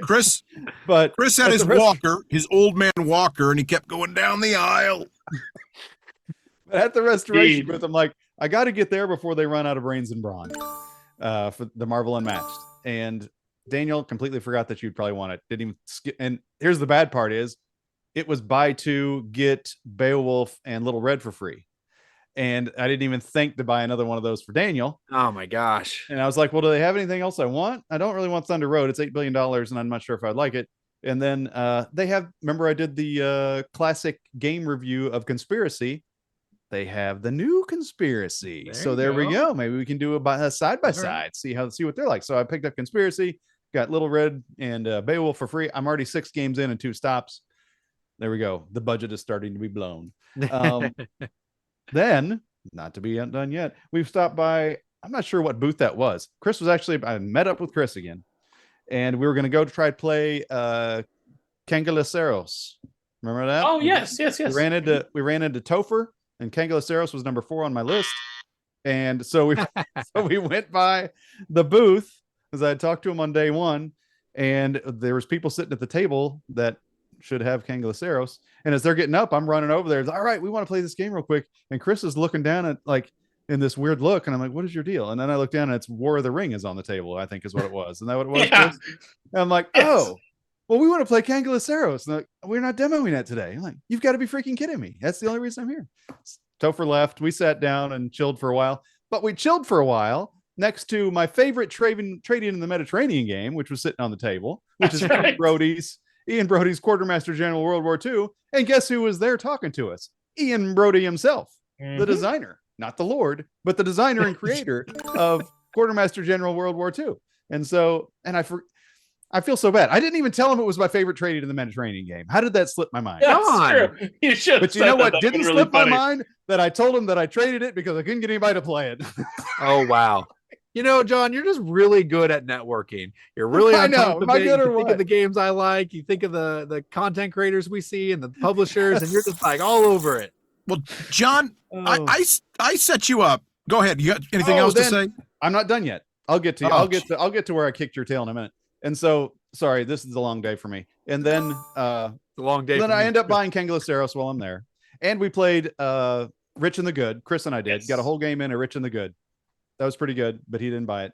Speaker 1: Chris had his walker, his old man walker, and he kept going down the aisle.
Speaker 3: At the restoration booth, I'm like, I got to get there before they run out of brains and brawn for the Marvel Unmatched. And Daniel completely forgot that you'd probably want it. Didn't even skip. And here's the bad part is it was buy two, get Beowulf and Little Red for free. And I didn't even think to buy another one of those for Daniel.
Speaker 2: Oh my gosh.
Speaker 3: And I was like, well, do they have anything else I want? I don't really want Thunder Road. It's $8 billion and I'm not sure if I'd like it. And then they have, remember I did the classic game review of Conspiracy. They have the new Conspiracy. There we go. Maybe we can do a side by side, see what they're like. So I picked up Conspiracy, got Little Red and Beowulf for free. I'm already 6 games in and 2 stops. There we go. The budget is starting to be blown. Then, not to be done yet, we've stopped by, I'm not sure what booth that was. I met up with Chris again, and we were going to go try to play Cangalaceros. Remember that?
Speaker 4: Oh, yes.
Speaker 3: We ran into Topher, and Cangalaceros was number 4 on my list. And so we went by the booth, as I talked to him on day 1, and there was people sitting at the table that should have Cangalaceros. And as they're getting up, I'm running over there. It's all right, we want to play this game real quick. And Chris is looking down at like in this weird look, and I'm like, what is your deal? And then I look down and it's War of the Ring is on the table, I think is what it was. And that what it was?
Speaker 4: Yeah.
Speaker 3: Chris? And I'm like, oh, well, we want to play Cangalaceros. And like, we're not demoing that today. I'm like, you've got to be freaking kidding me. That's the only reason I'm here. Topher left. We sat down and chilled for a while, but we chilled for a while next to my favorite trading in the Mediterranean game, which was sitting on the table, which
Speaker 4: That's
Speaker 3: is
Speaker 4: right.
Speaker 3: Ian Brody's Quartermaster General World War II. And guess who was there talking to us? Ian Brody himself, the designer, not the Lord, but the designer and creator of Quartermaster General World War II. And so, I feel so bad. I didn't even tell him it was my favorite trading in the Mediterranean game. How did that slip my mind?
Speaker 4: That's true. You should.
Speaker 3: But you know what didn't slip my mind? That I told him that I traded it because I couldn't get anybody to play it.
Speaker 2: Oh, wow. You know, John, you're just really good at networking. You're really on top of it. You think of the games I like. You think of the content creators we see and the publishers, and you're just like all over it.
Speaker 1: Well, John, I set you up. Go ahead. You got anything else to say?
Speaker 3: I'm not done yet. I'll get to I'll get to where I kicked your tail in a minute. And so, sorry, this is a long day for me. And then
Speaker 2: it's a long day.
Speaker 3: Then I end up buying Cangalaceros while I'm there, and we played Rich and the Good. Chris and I did got a whole game in a Rich and the Good. That was pretty good, but he didn't buy it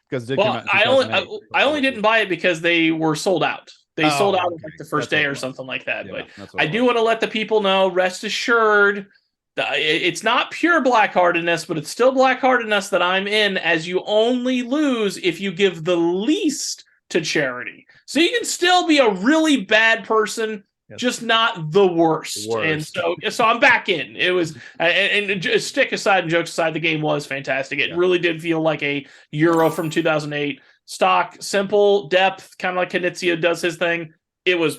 Speaker 3: because it did come out in 2008.
Speaker 4: I only didn't buy it because they were sold out. They sold out like the first day or something like that. Yeah, but I do want to let the people know, rest assured, it's not pure blackheartedness, but it's still blackheartedness that I'm in, as you only lose if you give the least to charity. So you can still be a really bad person, just not the worst. And so I'm back in. It was, and stick aside and jokes aside, the game was fantastic. It really did feel like a Euro from 2008. Stock, simple, depth, kind of like Knizia does his thing. It was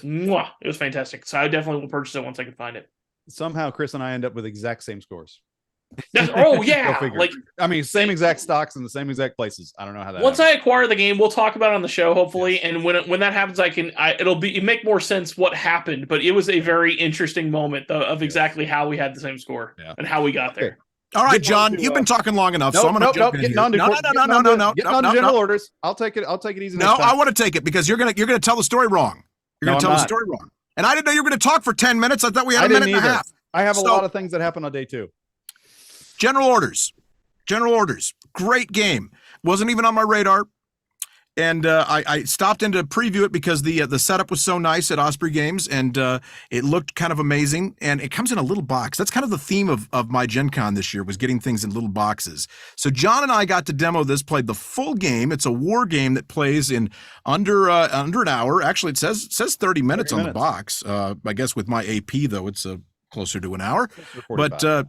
Speaker 4: fantastic. So I definitely will purchase it once I can find it.
Speaker 3: Somehow Chris and I end up with exact same scores.
Speaker 4: Oh yeah,
Speaker 3: like I mean, same exact stocks in the same exact places. I don't know how that.
Speaker 4: Once happens. I acquire the game, we'll talk about it on the show, hopefully. Yes. And when that happens, it'll make more sense what happened. But it was a very interesting moment of exactly how we had the same score and how we got there.
Speaker 1: All right, John, you've been talking long enough, so I'm going to jump in here.
Speaker 3: No. Getting on to general orders. I'll take it easy.
Speaker 1: No, I want to take it because you're going to tell the story wrong. You're going to tell the story wrong. And I didn't know you were going to talk for 10 minutes. I thought we had a minute and a half.
Speaker 3: I have a lot of things that happen on day 2.
Speaker 1: General orders. Great game. Wasn't even on my radar. And I stopped in to preview it because the setup was so nice at Osprey Games, and it looked kind of amazing. And it comes in a little box. That's kind of the theme of my Gen Con this year, was getting things in little boxes. So John and I got to demo this, played the full game. It's a war game that plays in under an hour. Actually, it says 30 minutes
Speaker 3: 30
Speaker 1: on the box. I guess with my AP though, it's closer to an hour. But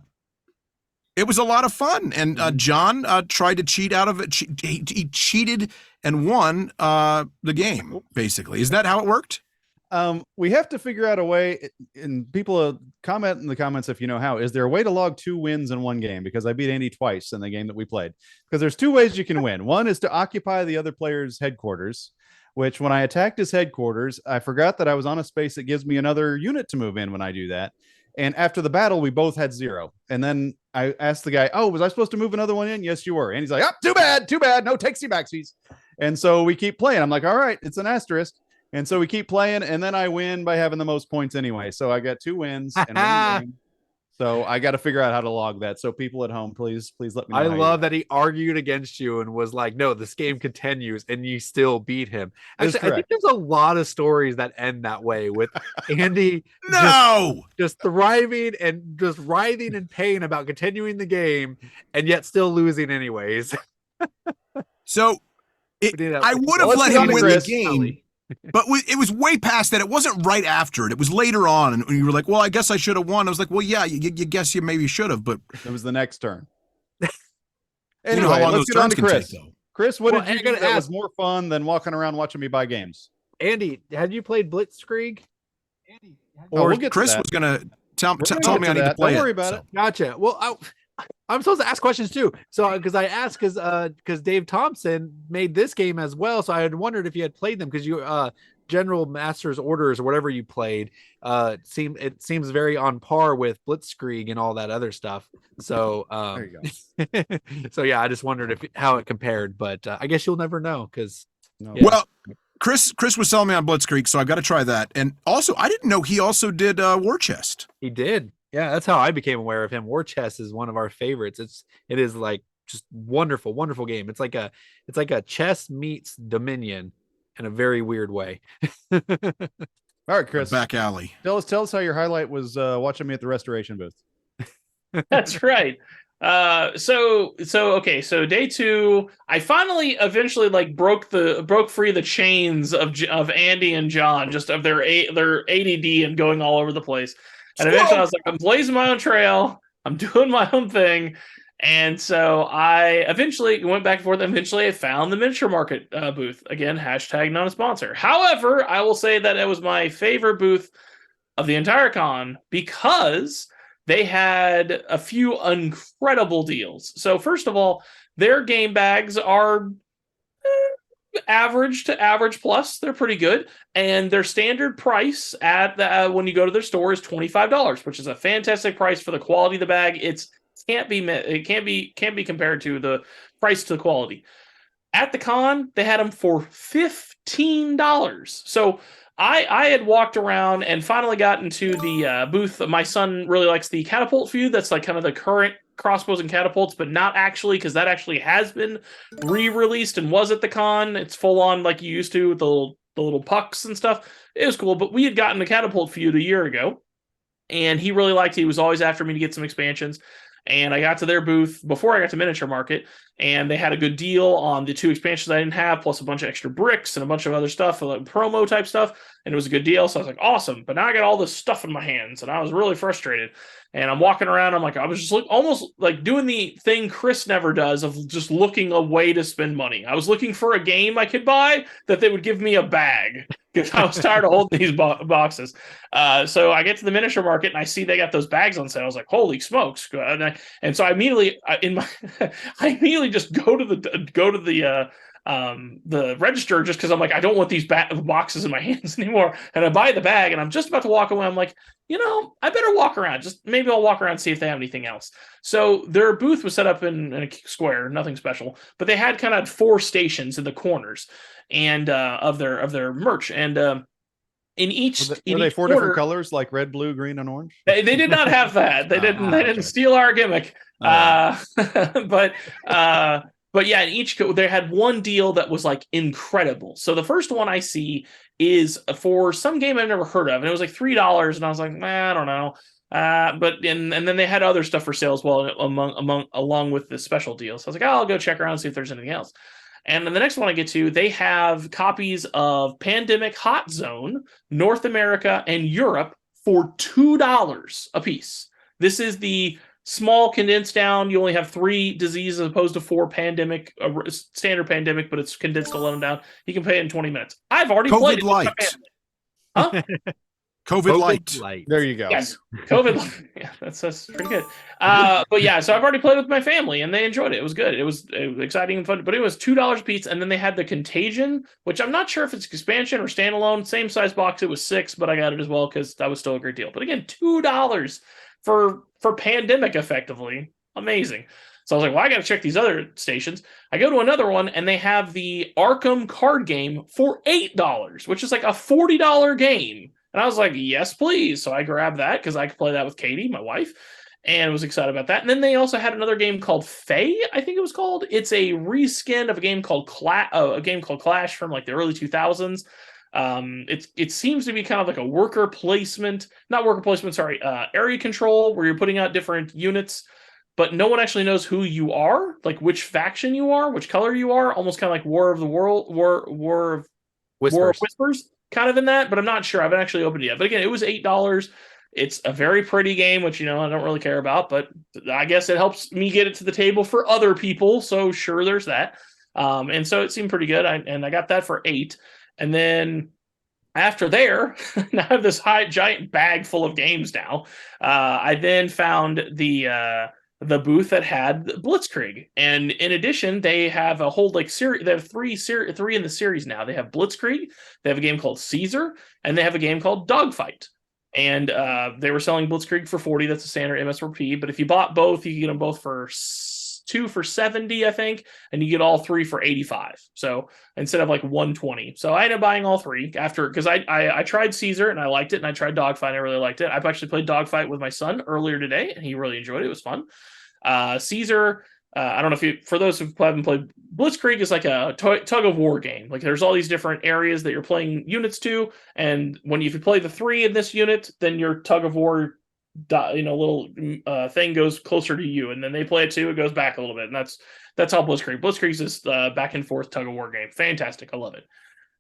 Speaker 1: it was a lot of fun, and John tried to cheat out of it. He cheated and won the game, basically. Is that how it worked?
Speaker 3: We have to figure out a way, and people comment in the comments if you know how. Is there a way to log 2 wins in one game? Because I beat Andy twice in the game that we played. Because there's 2 ways you can win. One is to occupy the other player's headquarters, which when I attacked his headquarters, I forgot that I was on a space that gives me another unit to move in when I do that. And after the battle, we both had 0. And then I asked the guy, "Oh, was I supposed to move another one in?" "Yes, you were." And he's like, "Oh, too bad. No takesy backsies." And so we keep playing. I'm like, "All right, it's an asterisk." And so we keep playing, and then I win by having the most points anyway. So I got 2 wins and 1 game. So I got to figure out how to log that. So people at home, please let me know.
Speaker 2: I love that he argued against you and was like, "No, this game continues," and you still beat him. Actually, I think there's a lot of stories that end that way with Andy just thriving and just writhing in pain about continuing the game and yet still losing anyways.
Speaker 1: So I would have let him win the game. But it was way past that. It wasn't right after it. It was later on. And you were like, "Well, I guess I should have won." I was like, "Well, yeah, you guess you maybe should have." But
Speaker 3: it was the next turn.
Speaker 1: Anyway, how long
Speaker 3: let's get on to Chris.
Speaker 1: Take,
Speaker 3: Chris, what did you think that was more fun than walking around watching me buy games?
Speaker 2: Andy, had you played Blitzkrieg?
Speaker 1: Or Chris was going to tell me I need to play it.
Speaker 3: Don't worry about it.
Speaker 2: Gotcha. Well, I'm supposed to ask questions too. So, because I asked, because Dave Thompson made this game as well. So I had wondered if you had played them, because you General Master's Orders or whatever you played seems very on par with Blitzkrieg and all that other stuff. So
Speaker 3: there you go.
Speaker 2: So yeah, I just wondered how it compared, but I guess you'll never know because.
Speaker 1: Well, Chris was selling me on Blitzkrieg, so I've got to try that. And also, I didn't know he also did War Chest.
Speaker 2: He did. Yeah, that's how I became aware of him. War Chest is one of our favorites. It is like just wonderful game. It's like a chess meets Dominion in a very weird way.
Speaker 3: All right, Chris.
Speaker 1: Back alley.
Speaker 3: Tell us how your highlight was watching me at the restoration booth.
Speaker 4: That's right. So day 2, I finally eventually broke free the chains of Andy and John, just of their ADD and going all over the place. And eventually I was like, I'm blazing my own trail. I'm doing my own thing. And so I eventually went back and forth. Eventually I found the miniature market booth. Again, hashtag not a sponsor. However, I will say that it was my favorite booth of the entire con because they had a few incredible deals. So first of all, their game bags are average to average plus. They're pretty good, and their standard price at when you go to their store is $25, which is a fantastic price for the quality of the bag. It can't be compared to the price to the quality. At the con, they had them for $15. So I had walked around and finally got into the booth. My son really likes the catapult view. That's like kind of the current crossbows and catapults, but not actually, because that actually has been re-released and was at the con. It's full on like you used to with the little pucks and stuff. It was cool, but we had gotten the catapult feud a year ago, and he really liked it. He was always after me to get some expansions. And I got to their booth before I got to Miniature Market, and they had a good deal on the 2 expansions I didn't have, plus a bunch of extra bricks and a bunch of other stuff, like promo type stuff. And it was a good deal. So I was like, awesome. But now I got all this stuff in my hands, and I was really frustrated. And I'm walking around. I'm like, I was just almost like doing the thing Chris never does of just looking a way to spend money. I was looking for a game I could buy that they would give me a bag, because I was tired of holding these boxes. So I get to the Miniature Market and I see they got those bags on sale. I was like, holy smokes. And so I immediately just go to the register, just because I'm like, I don't want these boxes in my hands anymore. And I buy the bag and I'm just about to walk away. I'm like, I better walk around. Maybe I'll walk around and see if they have anything else. So their booth was set up in a square, nothing special, but they had kind of 4 stations in the corners and of their merch. And in each
Speaker 3: were they 4 different colors, like red, blue, green, and orange?
Speaker 4: They did not have that. They didn't steal our gimmick. But But yeah, they had one deal that was like incredible. So the first one I see is for some game I've never heard of, and it was like $3, and I was like, I don't know. And then they had other stuff for sale as well along with the special deal. So I was like, I'll go check around and see if there's anything else. And then the next one I get to, they have copies of Pandemic Hot Zone, North America, and Europe for $2 a piece. This is the small condensed down. You only have 3 diseases as opposed to 4 pandemic, standard pandemic, but it's condensed 11 down. You can play it in 20 minutes. I've already played it with my family. Huh?
Speaker 1: COVID light.
Speaker 3: There you go.
Speaker 4: Yes, COVID. Yeah, that's pretty good. But yeah, so I've already played with my family, and they enjoyed it. It was good. It was exciting and fun. But it was $2 a piece, and then they had the Contagion, which I'm not sure if it's expansion or standalone. Same size box. It was $6, but I got it as well because that was still a great deal. But again, $2 for Pandemic, effectively amazing. So I was like, well, I got to check these other stations. I go to another one, and they have the Arkham card game for $8, which is like a $40 game. And I was like, yes, please. So I grabbed that because I could play that with Katie, my wife, and was excited about that. And then they also had another game called Faye, I think it was called. It's a reskin of a game called Clash from like the early 2000s. It seems to be kind of like a area control where you're putting out different units, but no one actually knows who you are, like which faction you are, which color you are. Almost kind of like War of Whispers. Kind of in that, but I'm not sure. I haven't actually opened it yet. But again, it was $8. It's a very pretty game, which, I don't really care about, but I guess it helps me get it to the table for other people. So sure, there's that. And so it seemed pretty good. I got that for $8. And then after there, I have this giant bag full of games now. I then found the booth that had Blitzkrieg, and in addition, they have a whole series. They have three in the series now. They have Blitzkrieg, they have a game called Caesar, and they have a game called Dogfight. And they were selling Blitzkrieg for $40. That's a standard MSRP. But if you bought both, you can get them both for 2 for $70, I think, and you get all 3 for $85. So instead of like $120. So I ended up buying all 3 because I tried Caesar and I liked it, and I tried Dogfight and I really liked it. I've actually played Dogfight with my son earlier today, and he really enjoyed it. It was fun. Caesar, I don't know for those who haven't played, Blitzkrieg is like a tug of war game. Like there's all these different areas that you're playing units to, and if you play the 3 in this unit, then your tug of war little thing goes closer to you, and then they play it too, it goes back a little bit, and that's how Blitzkrieg is this back and forth tug of war game. Fantastic, I love it.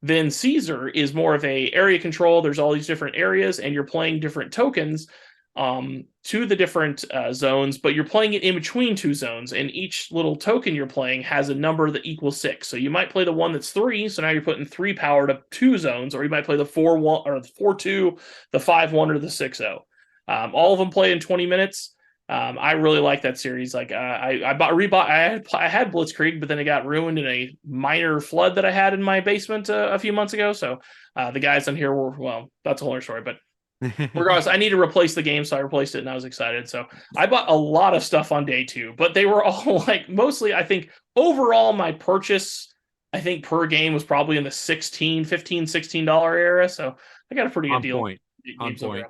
Speaker 4: Then Caesar is more of a area control. There's all these different areas, and you're playing different tokens to the different zones, but you're playing it in between 2 zones, and each little token you're playing has a number that equals 6. So you might play the one that's 3, so now you're putting 3 power to 2 zones, or you might play the 4-1 or the 4-2, the 5-1, or the 6-0. All of them play in 20 minutes. I really like that series. Like I had Blitzkrieg, but then it got ruined in a minor flood that I had in my basement a few months ago. So the guys on here that's a whole other story, but regardless, I need to replace the game, so I replaced it, and I was excited. So I bought a lot of stuff on day 2, but they were all mostly, I think, overall my purchase, I think per game was probably in the $16 area. So I got a pretty good deal.
Speaker 2: On point.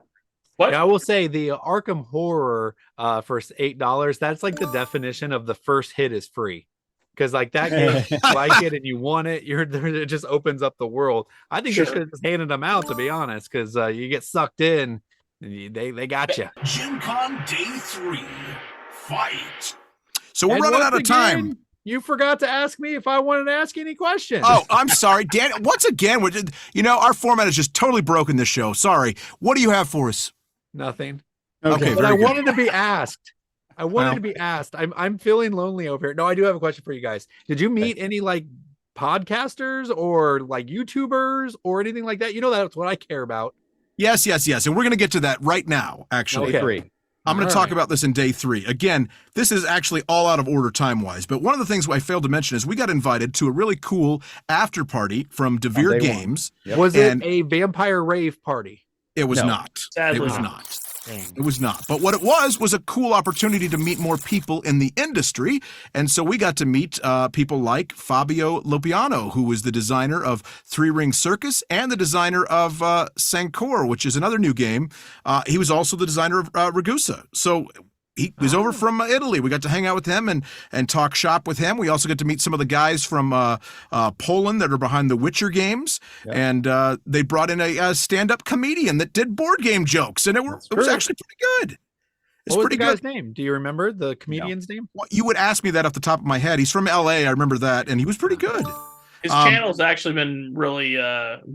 Speaker 4: What?
Speaker 2: Yeah, I will say the Arkham Horror for $8, that's like the definition of the first hit is free. Because that game, you like it and you want it, it just opens up the world. I think they should have just handed them out, to be honest, because you get sucked in, and they got you.
Speaker 5: Gen Con Day 3. Fight.
Speaker 1: So we're running out of time.
Speaker 2: You forgot to ask me if I wanted to ask any questions.
Speaker 1: Oh, I'm sorry, Dan. Once again, our format is just totally broken this show. Sorry. What do you have for us?
Speaker 2: Nothing.
Speaker 1: Okay,
Speaker 2: but I
Speaker 1: good.
Speaker 2: wanted to be asked. I'm feeling lonely over here. No, I do have a question for you guys. Did you meet any podcasters or YouTubers or anything like that? That's what I care about.
Speaker 1: Yes. And we're going to get to that right now, actually.
Speaker 3: Okay.
Speaker 1: I'm going to talk about this in day 3. Again, this is actually all out of order time-wise, but one of the things I failed to mention is we got invited to a really cool after party from DeVere Games.
Speaker 3: Yep.
Speaker 2: Was it a vampire rave party?
Speaker 1: It was not.
Speaker 4: Sadly
Speaker 1: It was
Speaker 4: not.
Speaker 1: not. It was not. But what it was a cool opportunity to meet more people in the industry. And so we got to meet people like Fabio Lopiano, who was the designer of 3 Ring Circus and the designer of Sancor, which is another new game. He was also the designer of Ragusa. So he was over from Italy. We got to hang out with him and talk shop with him. We also got to meet some of the guys from Poland that are behind the Witcher games, and they brought in a stand-up comedian that did board game jokes, and it was actually pretty good. It's
Speaker 2: What was
Speaker 1: pretty
Speaker 2: the guy's
Speaker 1: good.
Speaker 2: name? Do you remember the comedian's name?
Speaker 1: Well, you would ask me that off the top of my head. He's from LA. I remember that, and he was pretty good.
Speaker 4: His channel's actually been really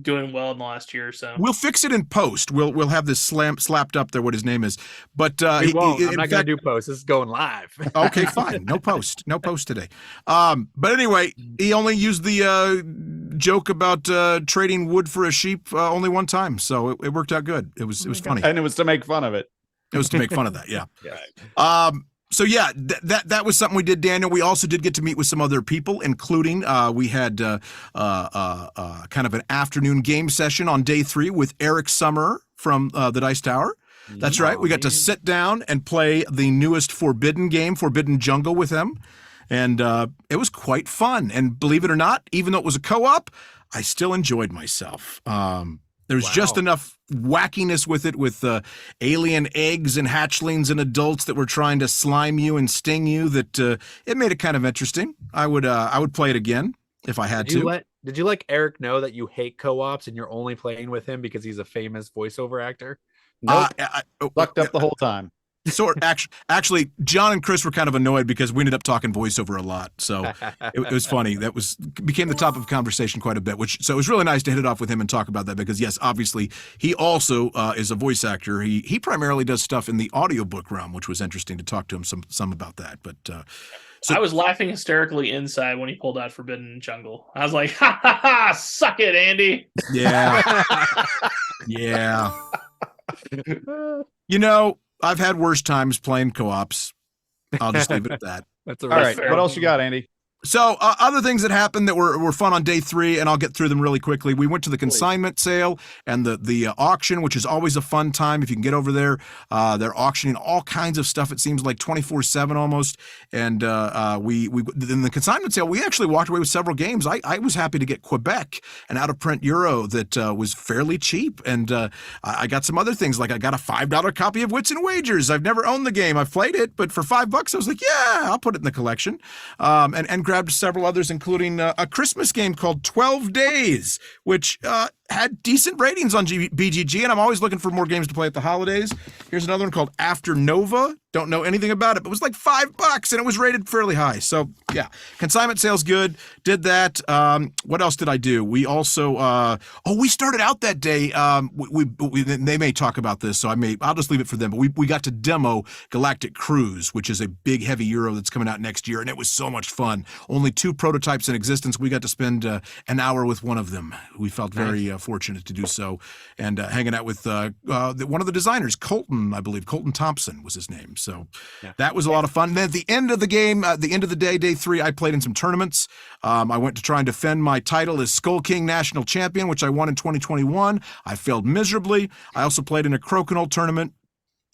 Speaker 4: doing well in the last year or so.
Speaker 1: We'll fix it in post. We'll have this slapped up there, what his name is. But
Speaker 2: We won't. I'm not going to do post. This is going live.
Speaker 1: Okay, fine. No post today. But anyway, he only used the joke about trading wood for a sheep only one time, so it worked out good. It was funny,
Speaker 3: And it was to make fun of it.
Speaker 1: It was to make fun of that. Yeah. So yeah, that was something we did, Daniel. We also did get to meet with some other people, including we had kind of an afternoon game session on day 3 with Eric Summer from the Dice Tower. That's right. We got to sit down and play the newest Forbidden game, Forbidden Jungle, with him, and it was quite fun. And believe it or not, even though it was a co-op, I still enjoyed myself. There's just enough wackiness with it, with alien eggs and hatchlings and adults that were trying to slime you and sting you, that it made it kind of interesting. I would play it again if I had to.
Speaker 2: Did you let Eric know that you hate co-ops and you're only playing with him because he's a famous voiceover actor?
Speaker 3: Nope. Fucked up the whole time.
Speaker 1: So actually, John and Chris were kind of annoyed because we ended up talking voiceover a lot. So it was funny. That became the topic of conversation quite a bit. So it was really nice to hit it off with him and talk about that because, yes, obviously he also is a voice actor. He primarily does stuff in the audiobook realm, which was interesting to talk to him some about that. But so
Speaker 4: I was laughing hysterically inside when he pulled out Forbidden Jungle. I was like, ha ha ha, suck it, Andy.
Speaker 1: Yeah. Yeah. I've had worse times playing co-ops. I'll just leave it at that.
Speaker 2: That's
Speaker 3: All right. What else you got, Andy?
Speaker 1: So other things that happened that were fun on day 3, and I'll get through them really quickly. We went to the consignment sale and the auction, which is always a fun time if you can get over there. They're auctioning all kinds of stuff. It seems like 24/7 almost. And we in the consignment sale, we actually walked away with several games. I was happy to get Quebec, an out-of-print Euro that was fairly cheap. And I got some other things, like I got a $5 copy of Wits and Wagers. I've never owned the game. I've played it, but for $5, I was like, yeah, I'll put it in the collection. And grabbed several others, including a Christmas game called 12 Days, which had decent ratings on BGG, and I'm always looking for more games to play at the holidays. Here's another one called After Nova. Don't know anything about it, but it was like $5, and it was rated fairly high. So yeah, consignment sale's good. Did that. What else did I do? We also we started out that day. They may talk about this, so I'll just leave it for them. But we got to demo Galactic Cruise, which is a big heavy Euro that's coming out next year, and it was so much fun. Only 2 prototypes in existence. We got to spend an hour with one of them. We felt very fortunate to do so, and hanging out with one of the designers, Colton, I believe. Colton Thompson was his name. So that was a lot of fun. And then at the end of the game, the end of the day 3, I played in some tournaments. I went to try and defend my title as Skull King National Champion, which I won in 2021. I failed miserably. I also played in a Crokinole tournament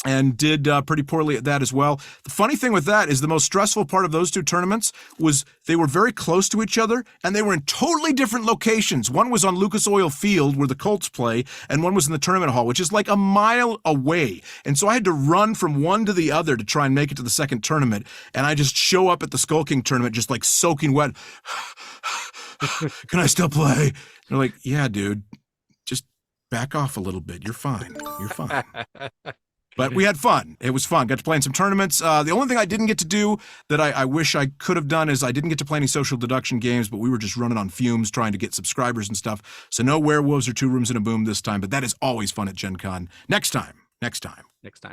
Speaker 1: and did pretty poorly at that as well. The funny thing with that is the most stressful part of those 2 tournaments was they were very close to each other, and they were in totally different locations. One was on Lucas Oil Field, where the Colts play, and one was in the tournament hall, which is like a mile away. And so I had to run from one to the other to try and make it to the second tournament, and I just show up at the Skull King tournament just like soaking wet. Can I still play? They're like, yeah, dude, just back off a little bit. You're fine. You're fine. But we had fun. It was fun. Got to play in some tournaments. The only thing I didn't get to do that I wish I could have done is I didn't get to play any social deduction games, but we were just running on fumes trying to get subscribers and stuff. So no werewolves or 2 rooms and a boom this time, but that is always fun at Gen Con. Next time.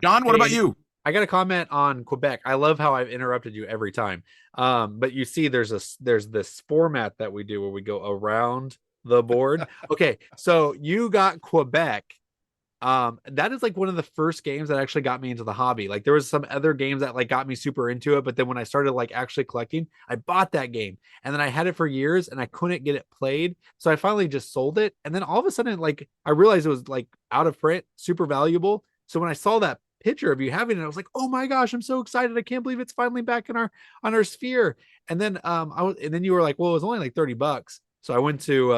Speaker 1: John, what about you?
Speaker 2: I got a comment on Quebec. I love how I've interrupted you every time. But you see there's this format that we do where we go around the board. Okay, so you got Quebec. That is like one of the first games that actually got me into the hobby. Like there was some other games that like got me super into it, but then when I started like actually collecting, I bought that game and then I had it for years and I couldn't get it played. So I finally just sold it. And then all of a sudden, like I realized it was like out of print, super valuable. So when I saw that picture of you having it, I was like, oh my gosh, I'm so excited. I can't believe it's finally back in our sphere. And then and then you were like, well, it was only like $30. So I went to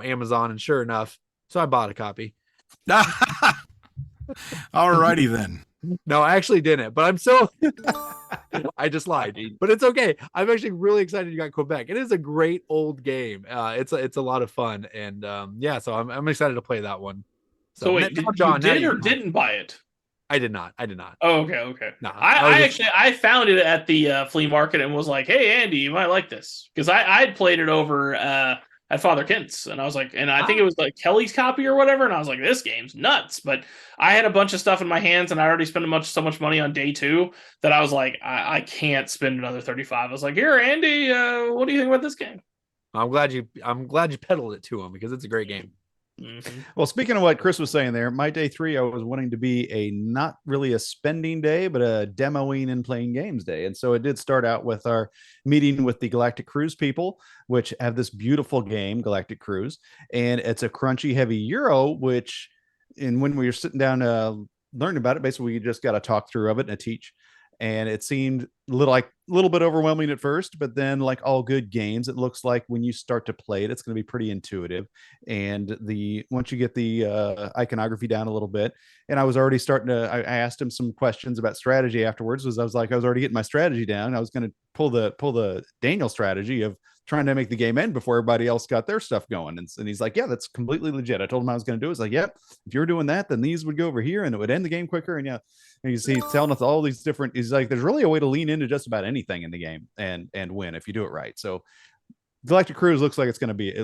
Speaker 2: Amazon, and sure enough, so I bought a copy.
Speaker 1: All righty then.
Speaker 2: No, I actually didn't, but I'm so I just lied, but it's okay. I'm actually really excited you got Quebec. It is a great old game. It's a lot of fun, and yeah, so I'm excited to play that one.
Speaker 4: So
Speaker 2: So
Speaker 4: wait,
Speaker 2: now,
Speaker 4: did, you
Speaker 2: John, now
Speaker 4: did
Speaker 2: you
Speaker 4: or
Speaker 2: can talk.
Speaker 4: didn't buy it?
Speaker 2: I did not. I did not.
Speaker 4: Oh, okay.
Speaker 2: No,
Speaker 4: I actually I found it at the flea market and was like, "Hey, Andy, you might like this," because I'd played it over at Father Kent's, and I was like, and I think it was like Kelly's copy or whatever, and I was like, "This game's nuts!" But I had a bunch of stuff in my hands, and I already spent so much money on day two that I was like, I can't spend another 35. I was like, "Here, Andy, what do you think about this game?"
Speaker 2: I'm glad you peddled it to him because it's a great game.
Speaker 4: Mm-hmm.
Speaker 3: Well, speaking of what Chris was saying there, my day 3, I was wanting to be a not really a spending day, but a demoing and playing games day. And so it did start out with our meeting with the Galactic Cruise people, which have this beautiful game, Galactic Cruise. And it's a crunchy, heavy Euro, which, and when we were sitting down learning about it, basically we just got a talk through of it and a teach. And it seemed a little bit overwhelming at first, but then, like all good games, it looks like when you start to play it, it's going to be pretty intuitive. And once you get the iconography down a little bit, and I was already starting to, I asked him some questions about strategy afterwards. I was already getting my strategy down. I was going to pull the Daniel strategy of trying to make the game end before everybody else got their stuff going. And he's like, yeah, that's completely legit. I told him I was going to do it. It's like, yep, if you're doing that, then these would go over here and it would end the game quicker. And yeah, and he's telling us all these different, he's like, there's really a way to lean into just about anything in the game and win if you do it right. So Galactic Cruise looks like it's going to be a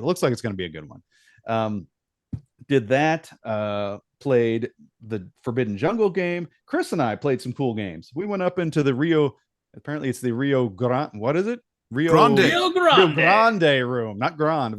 Speaker 3: good one. Did that, played the Forbidden Jungle game. Chris and I played some cool games. We went up into the Rio, apparently it's the Rio Grande, what is it? Rio Grande room, not Grande,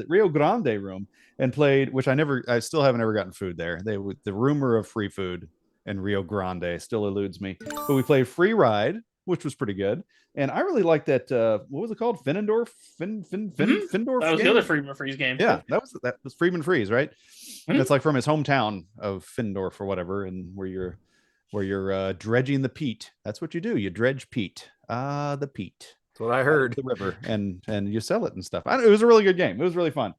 Speaker 3: Rio Grande room, and played, which I still haven't ever gotten food there. The rumor of free food in Rio Grande still eludes me. But we played Free Ride, which was pretty good. And I really liked that. What was it called? Findorf? Findorf.
Speaker 4: That was the other Friedman Freeze game.
Speaker 3: Yeah, that was Friedman Freeze, right?
Speaker 4: Mm-hmm.
Speaker 3: That's like from his hometown of Findorf or whatever, and where you're dredging the peat. That's what you do. You dredge peat. The peat.
Speaker 2: That's what I heard.
Speaker 3: The river, and you sell it and stuff. It was a really good game. It was really fun.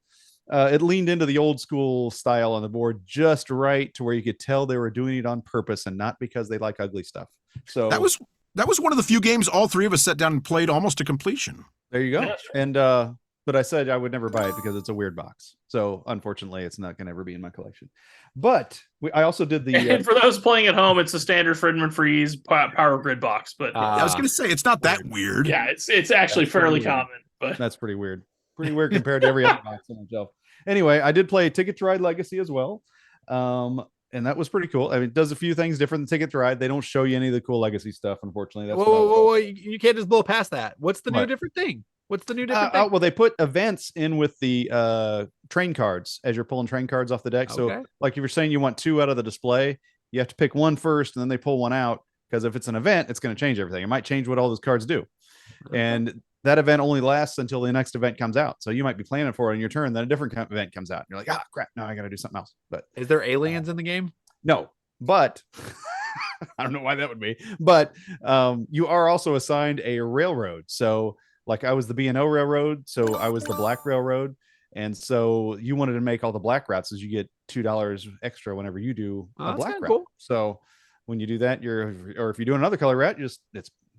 Speaker 3: It leaned into the old school style on the board just right to where you could tell they were doing it on purpose and not because they like ugly stuff. So
Speaker 1: that was one of the few games all three of us sat down and played almost to completion.
Speaker 3: There you go. Yeah, sure. And but I said I would never buy it because it's a weird box. So unfortunately, it's not going to ever be in my collection. But I also did the.
Speaker 4: And for those playing at home, it's a standard Friedman Freeze Power Grid box. But
Speaker 1: I was going to say it's not that weird.
Speaker 4: Yeah, it's actually fairly common. But
Speaker 3: that's pretty weird. Pretty weird compared to every other box on the shelf. Anyway, I did play Ticket to Ride Legacy as well. And that was pretty cool. I mean, it does a few things different than Ticket to Ride. They don't show you any of the cool legacy stuff, unfortunately. That's
Speaker 2: whoa. You can't just blow past that. What's the new different thing? What's the new different thing?
Speaker 3: Well, they put events in with the train cards as you're pulling train cards off the deck. Okay. So, like if you're saying you want 2 out of the display, you have to pick one first, and then they pull one out. Because if it's an event, it's going to change everything. It might change what all those cards do. Okay. And that event only lasts until the next event comes out. So you might be planning for it on your turn, then a different event comes out. And you're like, crap, now I got to do something else. But
Speaker 2: is there aliens in the game?
Speaker 3: No, but I don't know why that would be. But you are also assigned a railroad. So like I was the B&O Railroad, so I was the Black Railroad. And so you wanted to make all the black routes, as you get $2 extra whenever you do a black route. Cool. So when you do that, or if you do another color route, it's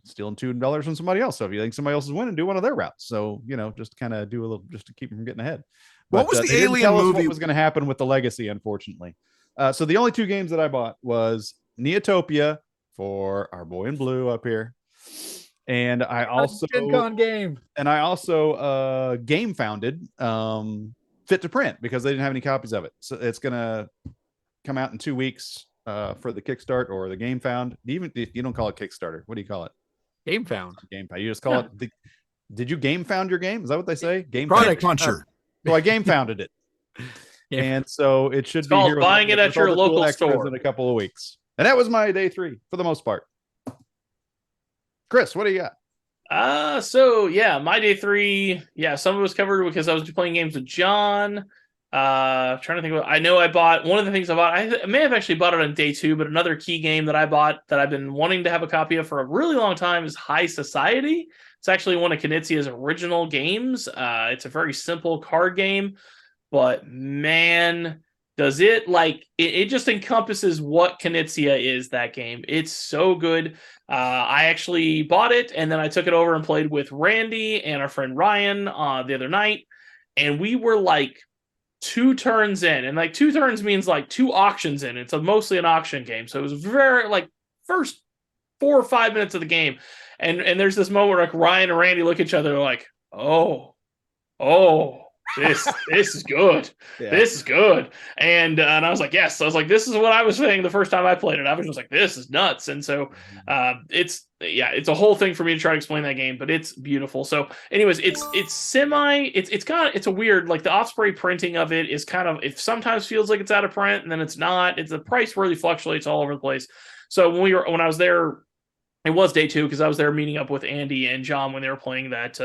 Speaker 3: stealing $2 from somebody else. So if you think somebody else is winning, do one of their routes. So, just kind of do a little, just to keep them from getting ahead.
Speaker 1: But, what was the alien movie?
Speaker 3: What was going to happen with the legacy, unfortunately. So the only 2 games that I bought was Neotopia for our boy in blue up here. And I also
Speaker 2: game.
Speaker 3: And I also game founded Fit to Print because they didn't have any copies of it. So it's going to come out in 2 weeks for the Kickstart or the Game Found. Even you don't call it Kickstarter. What do you call it?
Speaker 2: Game Found.
Speaker 3: Game Found. You just call it. Did you game found your game? Is that what they say? Game
Speaker 1: Product Puncher.
Speaker 3: So I game founded it. Yeah. And so it should be
Speaker 4: here buying it at your local store
Speaker 3: in a couple of weeks. And that was my day 3 for the most part. Chris, what do you got?
Speaker 4: So yeah, my day 3. Yeah, some of it was covered because I was playing games with John. Trying to think about. I know I bought one of the things I bought. I may have actually bought it on day 2, but another key game that I bought that I've been wanting to have a copy of for a really long time is High Society. It's actually one of Knizia's original games. It's a very simple card game, but man, does it like it just encompasses what Knizia is, that game. It's so good. I actually bought it and then I took it over and played with Randy and our friend Ryan the other night, and we were like 2 turns in, and like 2 turns means like 2 auctions in. It's mostly an auction game, so it was very like first 4 or 5 minutes of the game, and there's this moment where like Ryan and Randy look at each other like, oh, this is good.
Speaker 3: Yeah.
Speaker 4: This is good. And I was like, yes. I was like, this is what I was saying the first time I played it. I was just like, this is nuts. And so it's a whole thing for me to try to explain that game, but it's beautiful. So anyways, it's a weird, like the Osprey printing of it is kind of, it sometimes feels like it's out of print and then it's not. It's the price really fluctuates all over the place. So when I was there, it was day 2 because I was there meeting up with Andy and John when they were playing that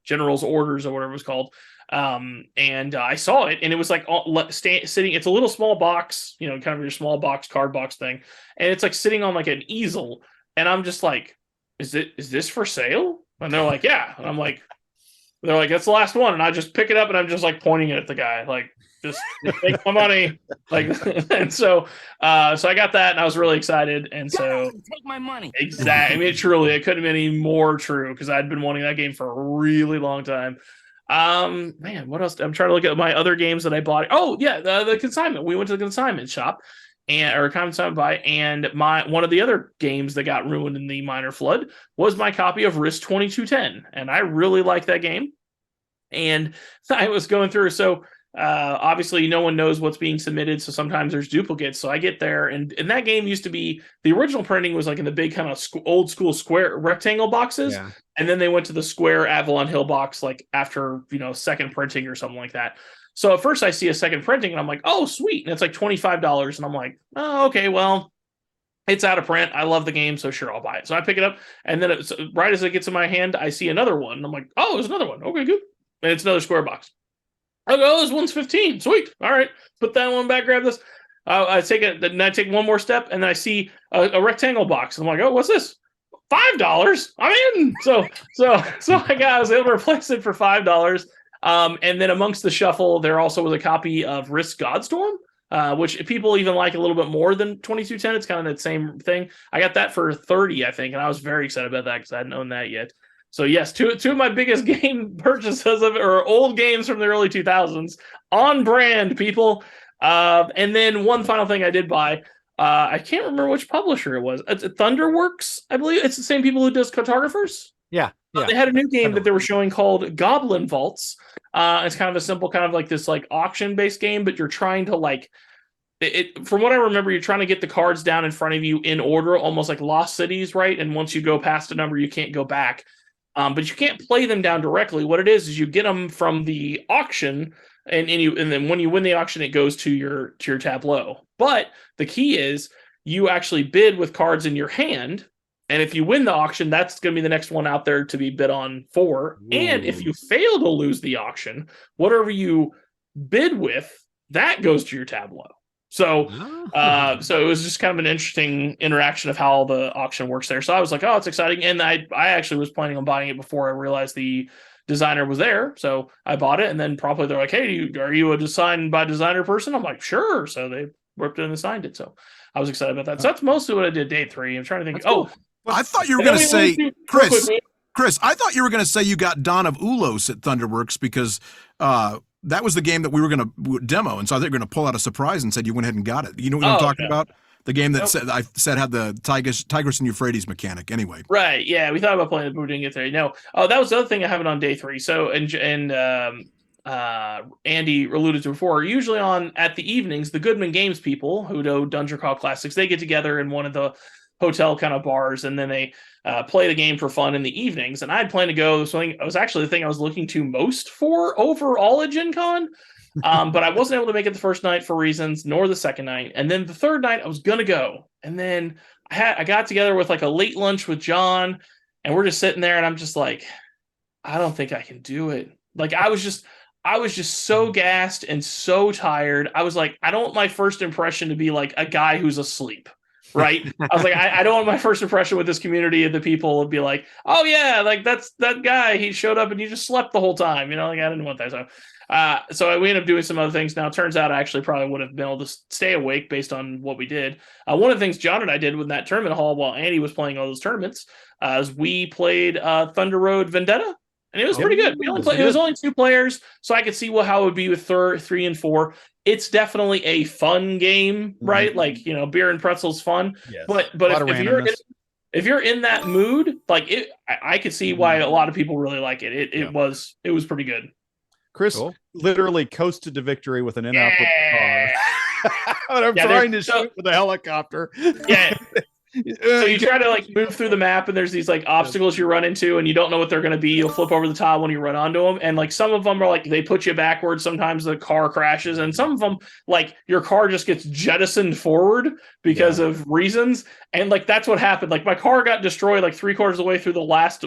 Speaker 4: General's Orders or whatever it was called. And I saw it, and it was like sitting. It's a little small box, you know, kind of your small box card box thing, and it's like sitting on like an easel. And I'm just like, is this for sale? And they're like, yeah. And I'm like, they're like, that's the last one. And I just pick it up, and I'm just like pointing it at the guy, like, just take my money, like. And so I got that, and I was really excited. And so
Speaker 5: take my money.
Speaker 4: Exactly. I mean, it couldn't have been any more true because I'd been wanting that game for a really long time. Man, what else? I'm trying to look at my other games that I bought. Oh yeah, the consignment. We went to the consignment shop or consignment buy, and one of the other games that got ruined in the minor flood was my copy of Risk 2210, and I really like that game. And I was going through, so obviously no one knows what's being submitted, so sometimes there's duplicates. So I get there, and that game used to be, the original printing was like in the big kind of old school square rectangle boxes, and then they went to the square Avalon Hill box like after, you know, second printing or something like that. So at first I see a second printing and I'm like, oh sweet, and it's like $25, and I'm like, oh okay, well it's out of print. I love the game, so sure, I'll buy it. So I pick it up, and then right as it gets in my hand, I see another one, and I'm like, oh, there's another one. Okay, good. And it's another square box. I go, oh, this one's 15. Sweet. All right. Put that one back, grab this. I take it, then I take one more step, and then I see a rectangle box. I'm like, oh, what's this? $5. I'm in. So I was able to replace it for $5. And then amongst the shuffle, there also was a copy of Risk Godstorm, which people even like a little bit more than 2210. It's kind of that same thing. I got that for $30, I think, and I was very excited about that because I hadn't owned that yet. So yes, two of my biggest game purchases are old games from the early 2000s, on brand, people. And then one final thing I did buy, I can't remember which publisher it was. It's Thunderworks, I believe. It's the same people who does Cartographers.
Speaker 2: Yeah.
Speaker 4: They had a new game that they were showing called Goblin Vaults. It's kind of a simple, kind of like this like auction-based game, but you're trying to like, from what I remember, you're trying to get the cards down in front of you in order, almost like Lost Cities, right? And once you go past a number, you can't go back. But you can't play them down directly. What it is you get them from the auction, and then when you win the auction, it goes to your tableau. But the key is you actually bid with cards in your hand, and if you win the auction, that's going to be the next one out there to be bid on for. Ooh. And if you fail to lose the auction, whatever you bid with, that goes to your tableau. So it was just kind of an interesting interaction of how the auction works there. So I was like, oh, it's exciting. And I actually was planning on buying it before I realized the designer was there. So I bought it, and then probably they're like, hey, are you a design by designer person? I'm like, sure. So they ripped it and signed it. So I was excited about that. So that's mostly what I did day 3. I'm trying to think. Cool.
Speaker 1: I thought you were going to say, Chris, I thought you were going to say you got Dawn of Ulos at Thunderworks because that was the game that we were going to demo, and so I thought you were going to pull out a surprise and said you went ahead and got it. You know what I'm talking about? The game that I said had the Tigris and Euphrates mechanic. Anyway, right? Yeah, we thought about playing it, but we didn't get there. No, that was the other thing I have it on day 3. So and Andy alluded to before. Usually at the evenings, the Goodman Games people who do Dungeon Crawl Classics, they get together in one of the hotel kind of bars, and then they play the game for fun in the evenings. And I'd planned to go. So it was actually the thing I was looking to most for overall at Gen Con. But I wasn't able to make it the first night for reasons, nor the second night. And then the third night I was going to go. And then I got together with like a late lunch with John, and we're just sitting there, and I'm just like, I don't think I can do it. Like I was just so gassed and so tired. I was like, I don't want my first impression to be like a guy who's asleep. Right. I was like, I don't want my first impression with this community of the people to be like, oh yeah, like that's that guy. He showed up and he just slept the whole time. You know, like I didn't want that. So
Speaker 4: So we ended up doing some other things. Now, it turns out I actually probably would have been able to stay awake based on what we did. One of the things John and I did with that tournament hall while Andy was playing all those tournaments is we played Thunder Road Vendetta. And it was pretty good. It was only 2 players, so I could see how it would be with 3 and 4. It's definitely a fun game, right? Like, beer and pretzels fun. Yes. But if you're in that mood, like I could see why a lot of people really like it. It was pretty good.
Speaker 3: Chris literally coasted to victory with an inoperable car. But I'm trying to shoot with a helicopter.
Speaker 4: Yeah. So you try to move through the map, and there's these obstacles you run into, and you don't know what they're going to be. You'll flip over the top when you run onto them, and some of them are they put you backwards. Sometimes the car crashes, and some of them your car just gets jettisoned forward because of reasons. And that's what happened. My car got destroyed 3/4 of the way through the last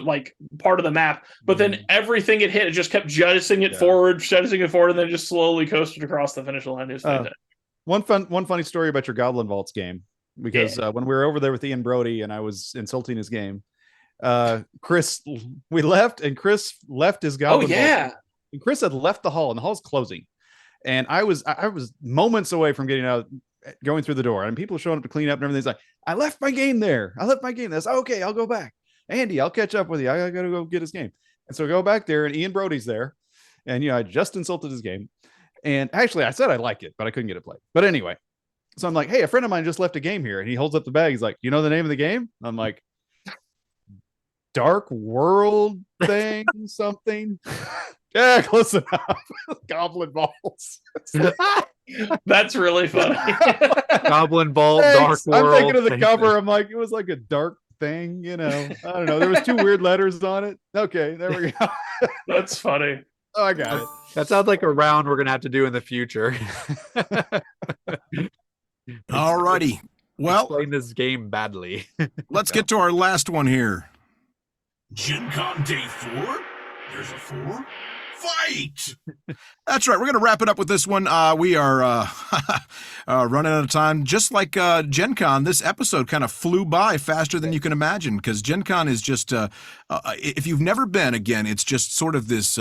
Speaker 4: part of the map, but then everything it hit, it just kept jettisoning it forward, and then just slowly coasted across the finish line. It was fantastic.
Speaker 3: One funny story about your Goblin Vaults game. Because when we were over there with Ian Brody and I was insulting his game, Chris, we left and Chris left his Goblin. Vault, and Chris had left the hall and the hall's closing. And I was moments away from going through the door, and people showing up to clean up and everything's like, I left my game there. That's okay. I'll go back. Andy, I'll catch up with you. I got to go get his game. And so I go back there and Ian Brody's there. And, I just insulted his game. And actually I said I like it, but I couldn't get it played. But anyway. So I'm like, hey, a friend of mine just left a game here. And he holds up the bag. He's like, you know the name of the game? I'm like, Dark World thing, something. Yeah, close enough. Goblin Vaults.
Speaker 4: That's really funny.
Speaker 2: Goblin Vault, Dark World.
Speaker 3: I'm thinking of the cover. I'm like, it was like a dark thing, I don't know. There was 2 weird letters on it. Okay, there we go.
Speaker 4: That's funny.
Speaker 3: Oh, I got it.
Speaker 2: That sounds like a round we're going to have to do in the future.
Speaker 1: All righty. Well,
Speaker 2: playing this game badly.
Speaker 1: Let's get to our last one here.
Speaker 5: Gen Con Day 4? There's a 4? Fight!
Speaker 1: That's right. We're going to wrap it up with this one. We are running out of time. Just like Gen Con, this episode kind of flew by faster than you can imagine, because Gen Con is just, if you've never been, again, it's just sort of this,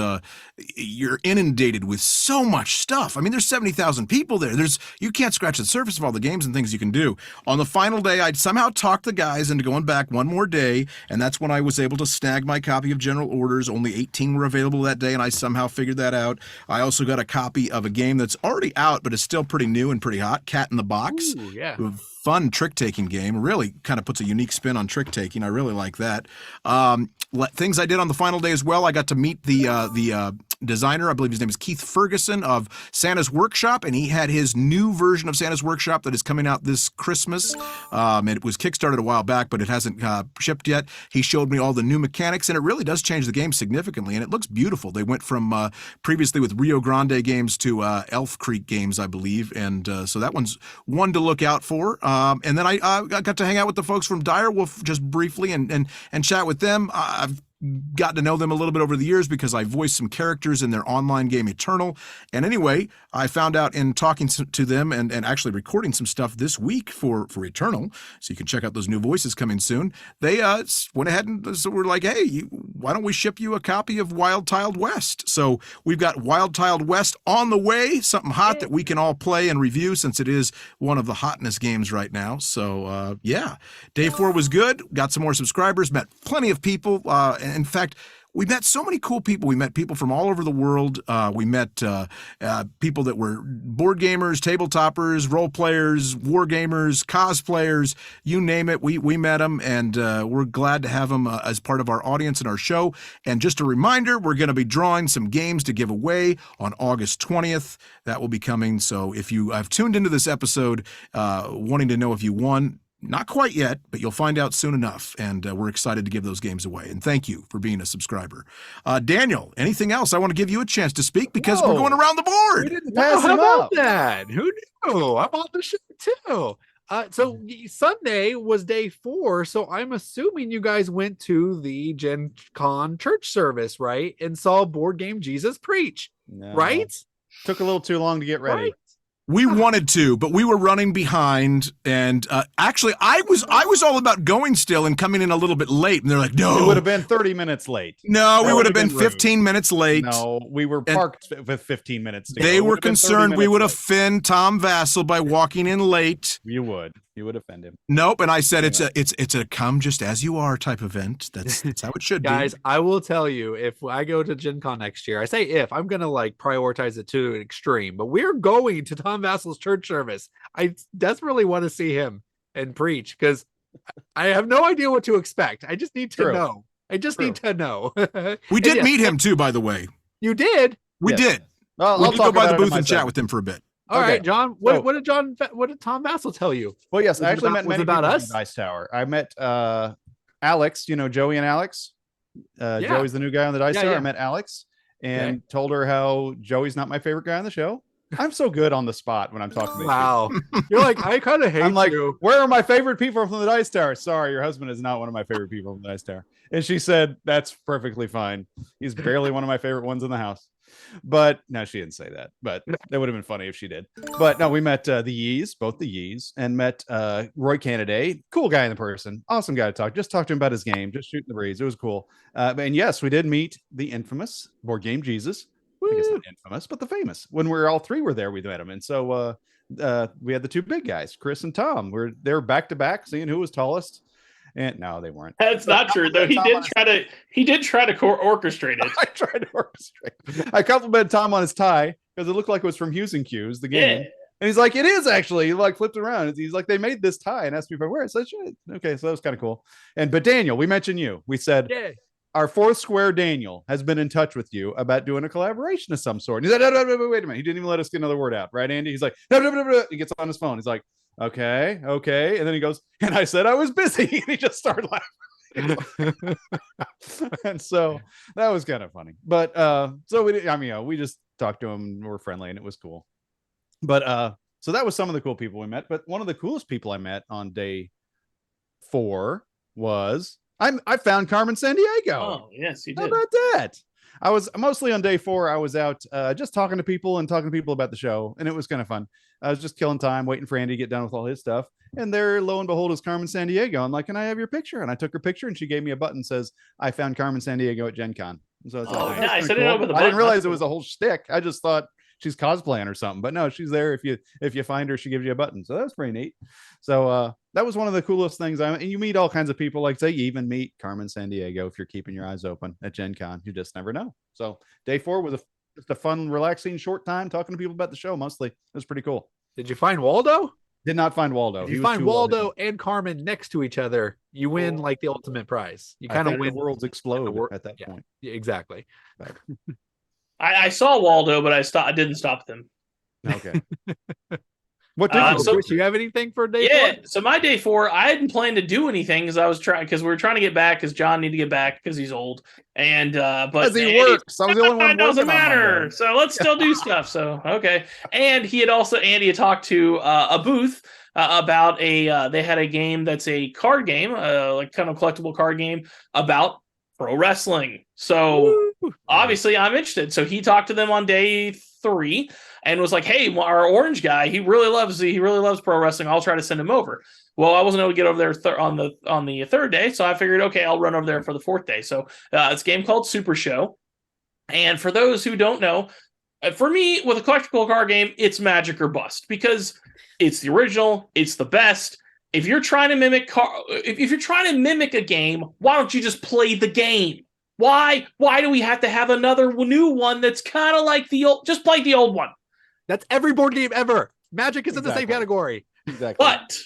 Speaker 1: you're inundated with so much stuff. I mean, there's 70,000 people there. You can't scratch the surface of all the games and things you can do. On the final day, I'd somehow talked the guys into going back one more day, and that's when I was able to snag my copy of General Orders. Only 18 were available that day, and I somehow figured that out. I also got a copy of a game that's already out, but is still pretty new and pretty hot, Cat in the Box.
Speaker 2: Ooh, yeah.
Speaker 1: Fun trick-taking game. Really kind of puts a unique spin on trick-taking. I really like that. Things I did on the final day as well, I got to meet the designer. I believe his name is Keith Ferguson of Santa's Workshop, and he had his new version of Santa's Workshop that is coming out this Christmas. It was kickstarted a while back, but it hasn't shipped yet. He showed me all the new mechanics, and it really does change the game significantly, and it looks beautiful. They went from previously with Rio Grande games to Elf Creek games, I believe, and so that one's one to look out for. And then I got to hang out with the folks from Direwolf just briefly and chat with them. I've gotten to know them a little bit over the years because I voiced some characters in their online game Eternal. And anyway, I found out in talking to them and actually recording some stuff this week for Eternal, so you can check out those new voices coming soon. They went ahead and so we're like, hey, why don't we ship you a copy of Wild Tiled West? So we've got Wild Tiled West on the way, something hot that we can all play and review since it is one of the hotness games right now. So yeah, day 4 was good. Got some more subscribers, met plenty of people. In fact, we met so many cool people. We met people from all over the world. We met people that were board gamers, tabletoppers, role players, war gamers, cosplayers, you name it. We met them, and we're glad to have them as part of our audience and our show. And just a reminder, we're going to be drawing some games to give away on August 20th. That will be coming. So if you have tuned into this episode wanting to know if you won, not quite yet, but you'll find out soon enough, and we're excited to give those games away. And thank you for being a subscriber. Daniel, anything else? I want to give you a chance to speak because we're going around the board.
Speaker 2: How about that? Who knew? I'm on the show too. So Sunday was day 4, so I'm assuming you guys went to the Gen Con church service, right? And saw Board Game Jesus preach,
Speaker 3: No.
Speaker 2: right?
Speaker 3: Took a little too long to get ready.
Speaker 2: Right?
Speaker 1: We wanted to, but we were running behind, and actually, I was all about going still and coming in a little bit late, and they're like, "No,
Speaker 3: It would have been 30 minutes late.
Speaker 1: no, we
Speaker 3: That
Speaker 1: would have been
Speaker 3: rude.
Speaker 1: 15 minutes late."
Speaker 3: No, we were parked with 15 minutes. To
Speaker 1: They
Speaker 3: go. It
Speaker 1: were
Speaker 3: would have been 30
Speaker 1: concerned we
Speaker 3: minutes
Speaker 1: would
Speaker 3: late.
Speaker 1: offend Tom Vassell by walking in late.
Speaker 3: You would offend him.
Speaker 1: Nope, and I said
Speaker 3: Anyway.
Speaker 1: it's a come just as you are type event. That's how it should
Speaker 2: Guys,
Speaker 1: be.
Speaker 2: I will tell you, if I go to Gen Con next year, I say if, I'm going to like prioritize it to an extreme, but we're going to Tom Vassell's church service. I desperately want to see him and preach because I have no idea what to expect. I just need to
Speaker 3: True.
Speaker 2: know. I just need to know.
Speaker 1: We did
Speaker 2: yes,
Speaker 1: meet him too, by the way.
Speaker 2: You did?
Speaker 1: We
Speaker 3: Yes.
Speaker 1: did.
Speaker 3: Well,
Speaker 1: We
Speaker 3: I'll
Speaker 1: did go
Speaker 3: talk
Speaker 1: by
Speaker 3: about
Speaker 1: the
Speaker 3: it in
Speaker 1: booth
Speaker 3: my
Speaker 1: and chat
Speaker 3: segment.
Speaker 1: with him for a bit.
Speaker 2: All
Speaker 3: Okay.
Speaker 2: right, John.
Speaker 3: So-
Speaker 2: What did Tom Vassell tell you?
Speaker 3: Well, yes,
Speaker 2: Was
Speaker 3: I
Speaker 2: it
Speaker 3: actually
Speaker 2: about-
Speaker 3: met
Speaker 2: was
Speaker 3: many
Speaker 2: it about
Speaker 3: people
Speaker 2: us?
Speaker 3: from the Dice Tower. I met Alex, Joey and Alex.
Speaker 2: Yeah.
Speaker 3: Joey's the new guy on the Dice
Speaker 2: Yeah,
Speaker 3: Tower.
Speaker 2: yeah.
Speaker 3: I met Alex and told her how Joey's not my favorite guy on the show. I'm so good on the spot when I'm talking to these
Speaker 2: Wow. You're like, I kind of hate
Speaker 3: I'm like,
Speaker 2: you.
Speaker 3: where are my favorite people from the Dice Tower? Sorry, your husband is not one of my favorite people from the Dice Tower. And she said, that's perfectly fine. He's barely one of my favorite ones in the house. But no, she didn't say that. But that would have been funny if she did. But no, we met the Yees, both the Yees, and met Roy Canada. Cool guy in the person. Awesome guy to talk. Just talk to him about his game. Just shooting the breeze. It was cool. And yes, we did meet the infamous Board Game Jesus. I guess not infamous, but the famous. When we were all three were there, we met him. And so we had the two big guys, Chris and Tom. They were back to back, seeing who was tallest. And no, they weren't.
Speaker 4: That's not true, though. He did try to orchestrate it.
Speaker 3: I tried to orchestrate. I complimented Tom on his tie because it looked like it was from Hughes and Q's, the game.
Speaker 4: Yeah.
Speaker 3: And he's like, it is actually. He like flipped it around. He's like, they made this tie and asked me if I wear it. So I said, okay, so that was kind of cool. But Daniel, we mentioned you. We said our fourth square Daniel has been in touch with you about doing a collaboration of some sort. And he's like, no, wait a minute. He didn't even let us get another word out, right, Andy? He's like, no. He gets on his phone. He's like, okay. And then he goes, and I said I was busy. And he just started laughing. And so that was kind of funny. But so we just talked to him and we're friendly and it was cool. But so that was some of the cool people we met. But one of the coolest people I met on day 4 was I found Carmen Sandiego.
Speaker 4: Oh, yes, you
Speaker 3: How
Speaker 4: did.
Speaker 3: about that? I was mostly on day 4. I was out just talking to people about the show, and it was kind of fun. I was just killing time, waiting for Andy to get done with all his stuff. And there, lo and behold, is Carmen Sandiego. I'm like, can I have your picture? And I took her picture, and she gave me a button that says, I found Carmen Sandiego at Gen Con. And so I was like,
Speaker 4: nice.
Speaker 3: that's
Speaker 4: I didn't know
Speaker 3: cool.
Speaker 4: about the
Speaker 3: I didn't
Speaker 4: button.
Speaker 3: realize
Speaker 4: That's
Speaker 3: it was a whole shtick. I just thought she's cosplaying or something. But no, she's there. If you find her, she gives you a button. So that's pretty neat. So that was one of the coolest things. And you meet all kinds of people. Like say, you even meet Carmen Sandiego if you're keeping your eyes open at Gen Con. You just never know. So day 4 was just a fun, relaxing, short time talking to people about the show. Mostly, it was pretty cool.
Speaker 2: Did you find Waldo?
Speaker 3: Did not find Waldo.
Speaker 2: If
Speaker 3: He
Speaker 2: you
Speaker 3: was
Speaker 2: find
Speaker 3: too well
Speaker 2: Waldo and Carmen next to each other, you win like the ultimate prize. You
Speaker 3: hidden.
Speaker 2: kind
Speaker 3: I
Speaker 2: of
Speaker 3: think
Speaker 2: win.
Speaker 3: the worlds explode
Speaker 2: wor-
Speaker 3: at that
Speaker 2: yeah.
Speaker 3: point.
Speaker 2: Yeah, exactly.
Speaker 4: I saw Waldo, but I didn't stop them.
Speaker 3: Okay. What did you
Speaker 4: So-
Speaker 3: do?
Speaker 2: Chris, you have anything for day
Speaker 4: Yeah.
Speaker 2: 4?
Speaker 4: So my day 4, I hadn't planned to do anything because we were trying to get back because John needed to get back because he's old. And but
Speaker 3: Because he
Speaker 4: Andy-
Speaker 3: works. I was the only one
Speaker 4: It doesn't
Speaker 3: working on
Speaker 4: matter.
Speaker 3: Monday.
Speaker 4: So let's still do stuff. So okay. And Andy had talked to a booth about they had a game that's a card game, like kind of collectible card game about pro wrestling. So obviously I'm interested. So he talked to them on day 3 and was like, hey, our orange guy, he really loves pro wrestling. I'll try to send him over. Well, I wasn't able to get over there on the 3rd day, so I figured, okay, I'll run over there for the 4th day. So it's a game called Super Show. And for those who don't know, for me, with a collectible card game, it's magic or bust because it's the original, it's the best. If you're trying to mimic if you're trying to mimic a game, why don't you just play the game? Why do we have to have another new one that's kind of like the old? Just play the old one.
Speaker 2: That's every board game ever. Magic is in the same
Speaker 3: Exactly.
Speaker 2: category.
Speaker 3: Exactly.
Speaker 4: But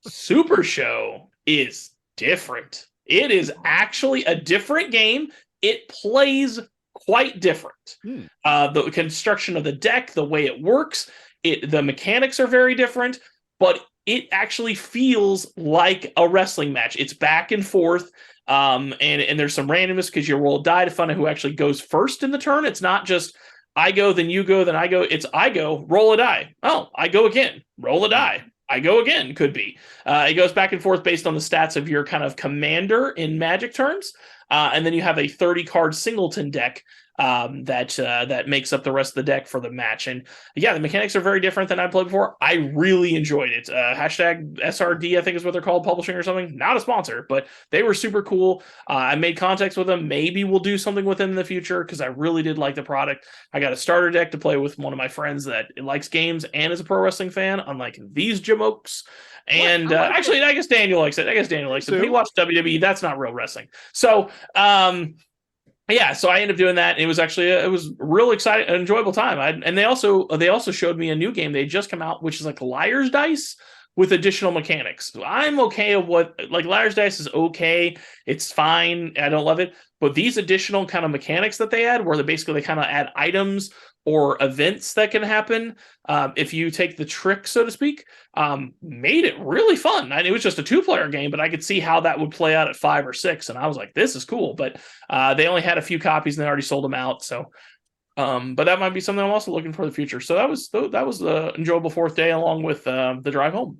Speaker 4: Super Show is different. It is actually a different game. It plays quite different. The construction of the deck, the way it works, the mechanics are very different, but it actually feels like a wrestling match. It's back and forth. And there's some randomness because you roll a die to find out who actually goes first in the turn. It's not just I go, then you go, then I go. It's I go, roll a die. Oh, I go again, roll a die. I go again, could be. It goes back and forth based on the stats of your kind of commander in Magic terms. And then you have a 30-card singleton deck that makes up the rest of the deck for the match. And yeah, the mechanics are very different than I played before. I really enjoyed it. Hashtag SRD, I think is what they're called, publishing or something. Not a sponsor, but they were super cool. I made contacts with them. Maybe we'll do something with them in the future because I really did like the product. I got a starter deck to play with one of my friends that likes games and is a pro wrestling fan, unlike these jamokes. And actually, I guess Daniel likes it. But he watched WWE. That's not real wrestling. So, yeah, so I ended up doing that. It was actually it was real exciting, an enjoyable time. And they also showed me a new game they just come out, which is like Liar's Dice with additional mechanics. I'm okay with Liar's Dice is okay. It's fine. I don't love it, but these additional kind of mechanics that they add, where they kind of add items or events that can happen if you take the trick, so to speak, made it really fun. It was just a 2-player game, but I could see how that would play out at 5 or 6, and I was like, this is cool. But they only had a few copies, and they already sold them out. So, but that might be something I'm also looking for in the future. So that was the enjoyable 4th day, along with the drive home.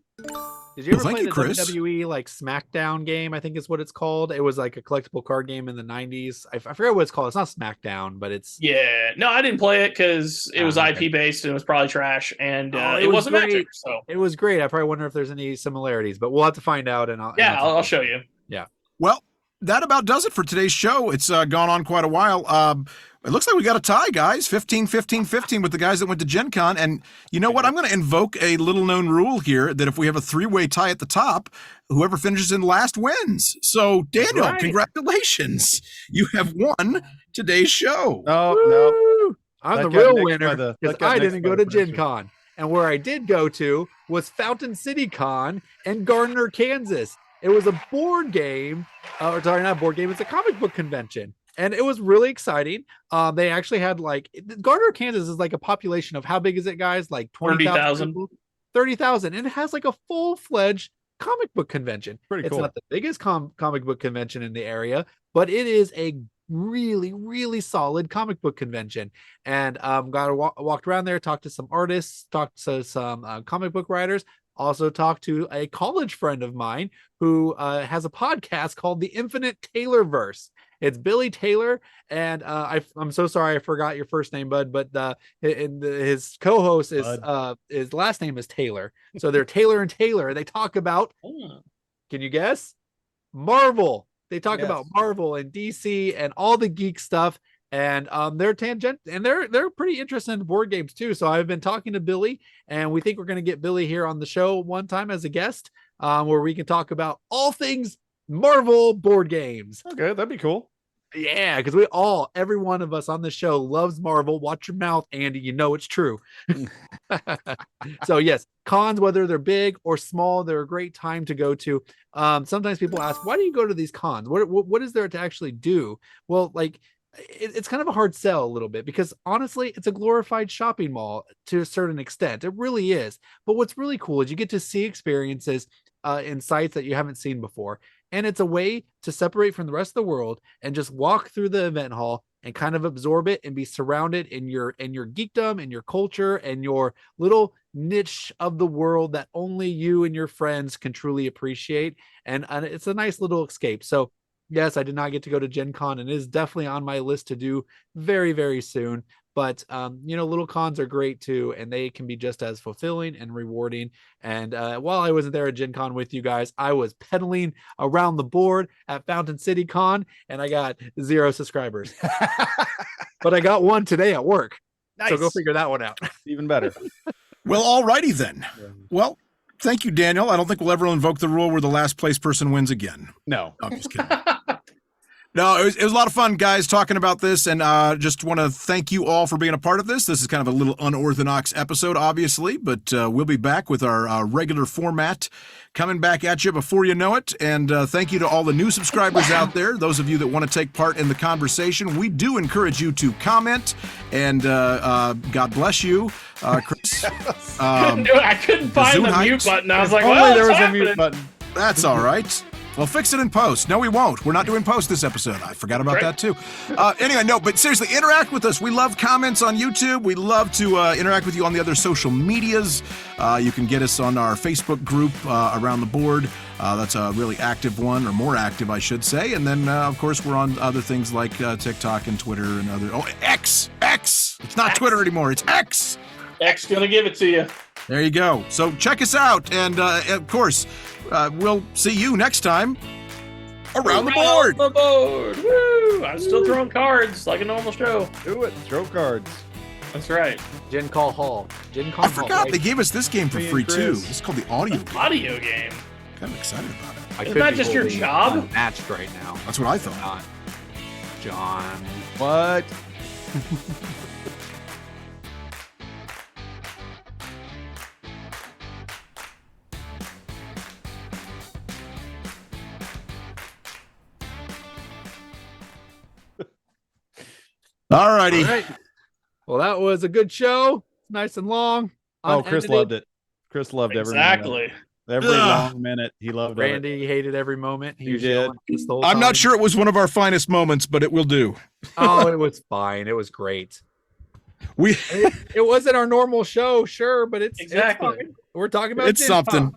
Speaker 2: Did you ever
Speaker 1: Well,
Speaker 2: play
Speaker 1: thank
Speaker 2: the
Speaker 1: you, Chris.
Speaker 2: WWE like SmackDown game? I think is what it's called. It was like a collectible card game in the 90s. I forget what it's called. It's not SmackDown, but it's
Speaker 4: Yeah, no, I didn't play it because it was IP based and it was probably trash, and it wasn't
Speaker 2: great.
Speaker 4: Magic. So
Speaker 2: It was great. I probably wonder if there's any similarities, but we'll have to find out. And
Speaker 4: I'll show you.
Speaker 2: Yeah.
Speaker 1: Well, that about does it for today's show. It's gone on quite a while. It looks like we got a tie, guys. 15-15-15 with the guys that went to Gen Con. And you know what? I'm going to invoke a little-known rule here that if we have a 3-way tie at the top, whoever finishes in last wins. So, Daniel, congratulations. You have won today's show.
Speaker 3: Oh, no.
Speaker 2: I'm the
Speaker 3: That got
Speaker 2: real
Speaker 3: nixed
Speaker 2: winner
Speaker 3: by the-
Speaker 2: because
Speaker 3: that got
Speaker 2: I
Speaker 3: nixed
Speaker 2: didn't
Speaker 3: by
Speaker 2: go
Speaker 3: the
Speaker 2: to Gen
Speaker 3: prediction.
Speaker 2: Con. And where I did go to was Fountain City Con in Gardner, Kansas. It was a board game, or sorry, not a board game. It's a comic book convention. And it was really exciting. They actually had Gardner, Kansas is like a population of how big is it, guys? Like
Speaker 4: 30,000.
Speaker 2: 30,000. And it has like a full-fledged comic book convention.
Speaker 3: Pretty cool.
Speaker 2: It's not the biggest comic book convention in the area, but it is a really, really solid comic book convention. And walked around there, talked to some artists, talked to some comic book writers, also talked to a college friend of mine who has a podcast called The Infinite Taylorverse. It's Billy Taylor, and I'm so sorry I forgot your first name, bud. But his co-host is his last name is Taylor, so they're Taylor and Taylor. They talk about, can you guess? Marvel. They talk about Marvel and DC and all the geek stuff, and they're tangent and they're pretty interested in board games too. So I've been talking to Billy, and we think we're going to get Billy here on the show one time as a guest, where we can talk about all things Marvel board games.
Speaker 3: Okay, that'd be cool.
Speaker 2: Yeah, because every one of us on the show loves Marvel. Watch your mouth, Andy. You know it's true. So yes, cons, whether they're big or small, they're a great time to go to. Sometimes people ask, why do you go to these cons? What is there to actually do? Well, it's kind of a hard sell a little bit, because honestly, it's a glorified shopping mall to a certain extent. It really is. But what's really cool is you get to see experiences in sites that you haven't seen before. And it's a way to separate from the rest of the world and just walk through the event hall and kind of absorb it and be surrounded in your geekdom and your culture and your little niche of the world that only you and your friends can truly appreciate. And it's a nice little escape. So yes, I did not get to go to Gen Con, and it is definitely on my list to do very, very soon. But, little cons are great too, and they can be just as fulfilling and rewarding. And while I wasn't there at Gen Con with you guys, I was pedaling around the board at Fountain City Con, and I got 0 subscribers. But I got 1 today at work.
Speaker 3: Nice.
Speaker 2: So go figure that one out.
Speaker 3: Even better.
Speaker 1: Well, alrighty then. Well, thank you, Daniel. I don't think we'll ever invoke the rule where the last place person wins again.
Speaker 3: No.
Speaker 1: I'm just kidding. No, it was a lot of fun, guys, talking about this, and just want to thank you all for being a part of this. This is kind of a little unorthodox episode, obviously, but we'll be back with our regular format coming back at you before you know it. And thank you to all the new subscribers out there, those of you that want to take part in the conversation. We do encourage you to comment, and God bless you, Chris.
Speaker 4: I couldn't find the mute button. I was like,
Speaker 3: Only
Speaker 4: well,
Speaker 3: there was
Speaker 4: happening?
Speaker 3: a mute button.
Speaker 1: That's all right. We'll fix it in post. No, we won't. We're not doing post this episode. I forgot about that too. Anyway, no, but seriously, interact with us. We love comments on YouTube. We love to interact with you on the other social medias. You can get us on our Facebook group, Around the Board. That's a really active one, or more active, I should say. And then, of course, we're on other things like TikTok and Twitter and other. Oh, X. It's not Twitter anymore. It's X.
Speaker 4: X gonna give it to you.
Speaker 1: There you go. So check us out, and of course, we'll see you next time around the board.
Speaker 4: The board. Woo! I'm still throwing cards like a normal show.
Speaker 3: Do it. Throw cards.
Speaker 4: That's right.
Speaker 2: Gen Call Hall. Gen Con
Speaker 1: I
Speaker 2: Hall.
Speaker 1: forgot they gave us this game for
Speaker 3: Me and
Speaker 1: free too.
Speaker 3: Chris.
Speaker 1: It's called the audio game.
Speaker 4: Audio game.
Speaker 1: Kind of excited about it.
Speaker 2: I
Speaker 4: Isn't
Speaker 2: could
Speaker 4: that
Speaker 2: be
Speaker 4: just your
Speaker 2: holding
Speaker 4: job?
Speaker 2: Matched right now.
Speaker 1: That's what I thought.
Speaker 2: Not John.
Speaker 3: What?
Speaker 1: All righty.
Speaker 2: All right. Well, that was a good show. Nice and long.
Speaker 3: Oh, Chris
Speaker 2: unedited.
Speaker 3: loved it. Chris loved every minute.
Speaker 4: Exactly.
Speaker 3: Every
Speaker 1: Ugh.
Speaker 3: long minute. He loved it.
Speaker 2: Randy hated every moment. He
Speaker 3: You
Speaker 2: was
Speaker 3: did.
Speaker 2: yelling at us the whole
Speaker 1: I'm
Speaker 2: time.
Speaker 1: not sure it was one of our finest moments, but it will do.
Speaker 2: Oh, it was fine. It was great.
Speaker 1: We
Speaker 2: It wasn't our normal show, sure, but it's
Speaker 4: Exactly.
Speaker 2: fine. We're talking about
Speaker 1: it's
Speaker 2: Gen
Speaker 1: something.
Speaker 2: Con.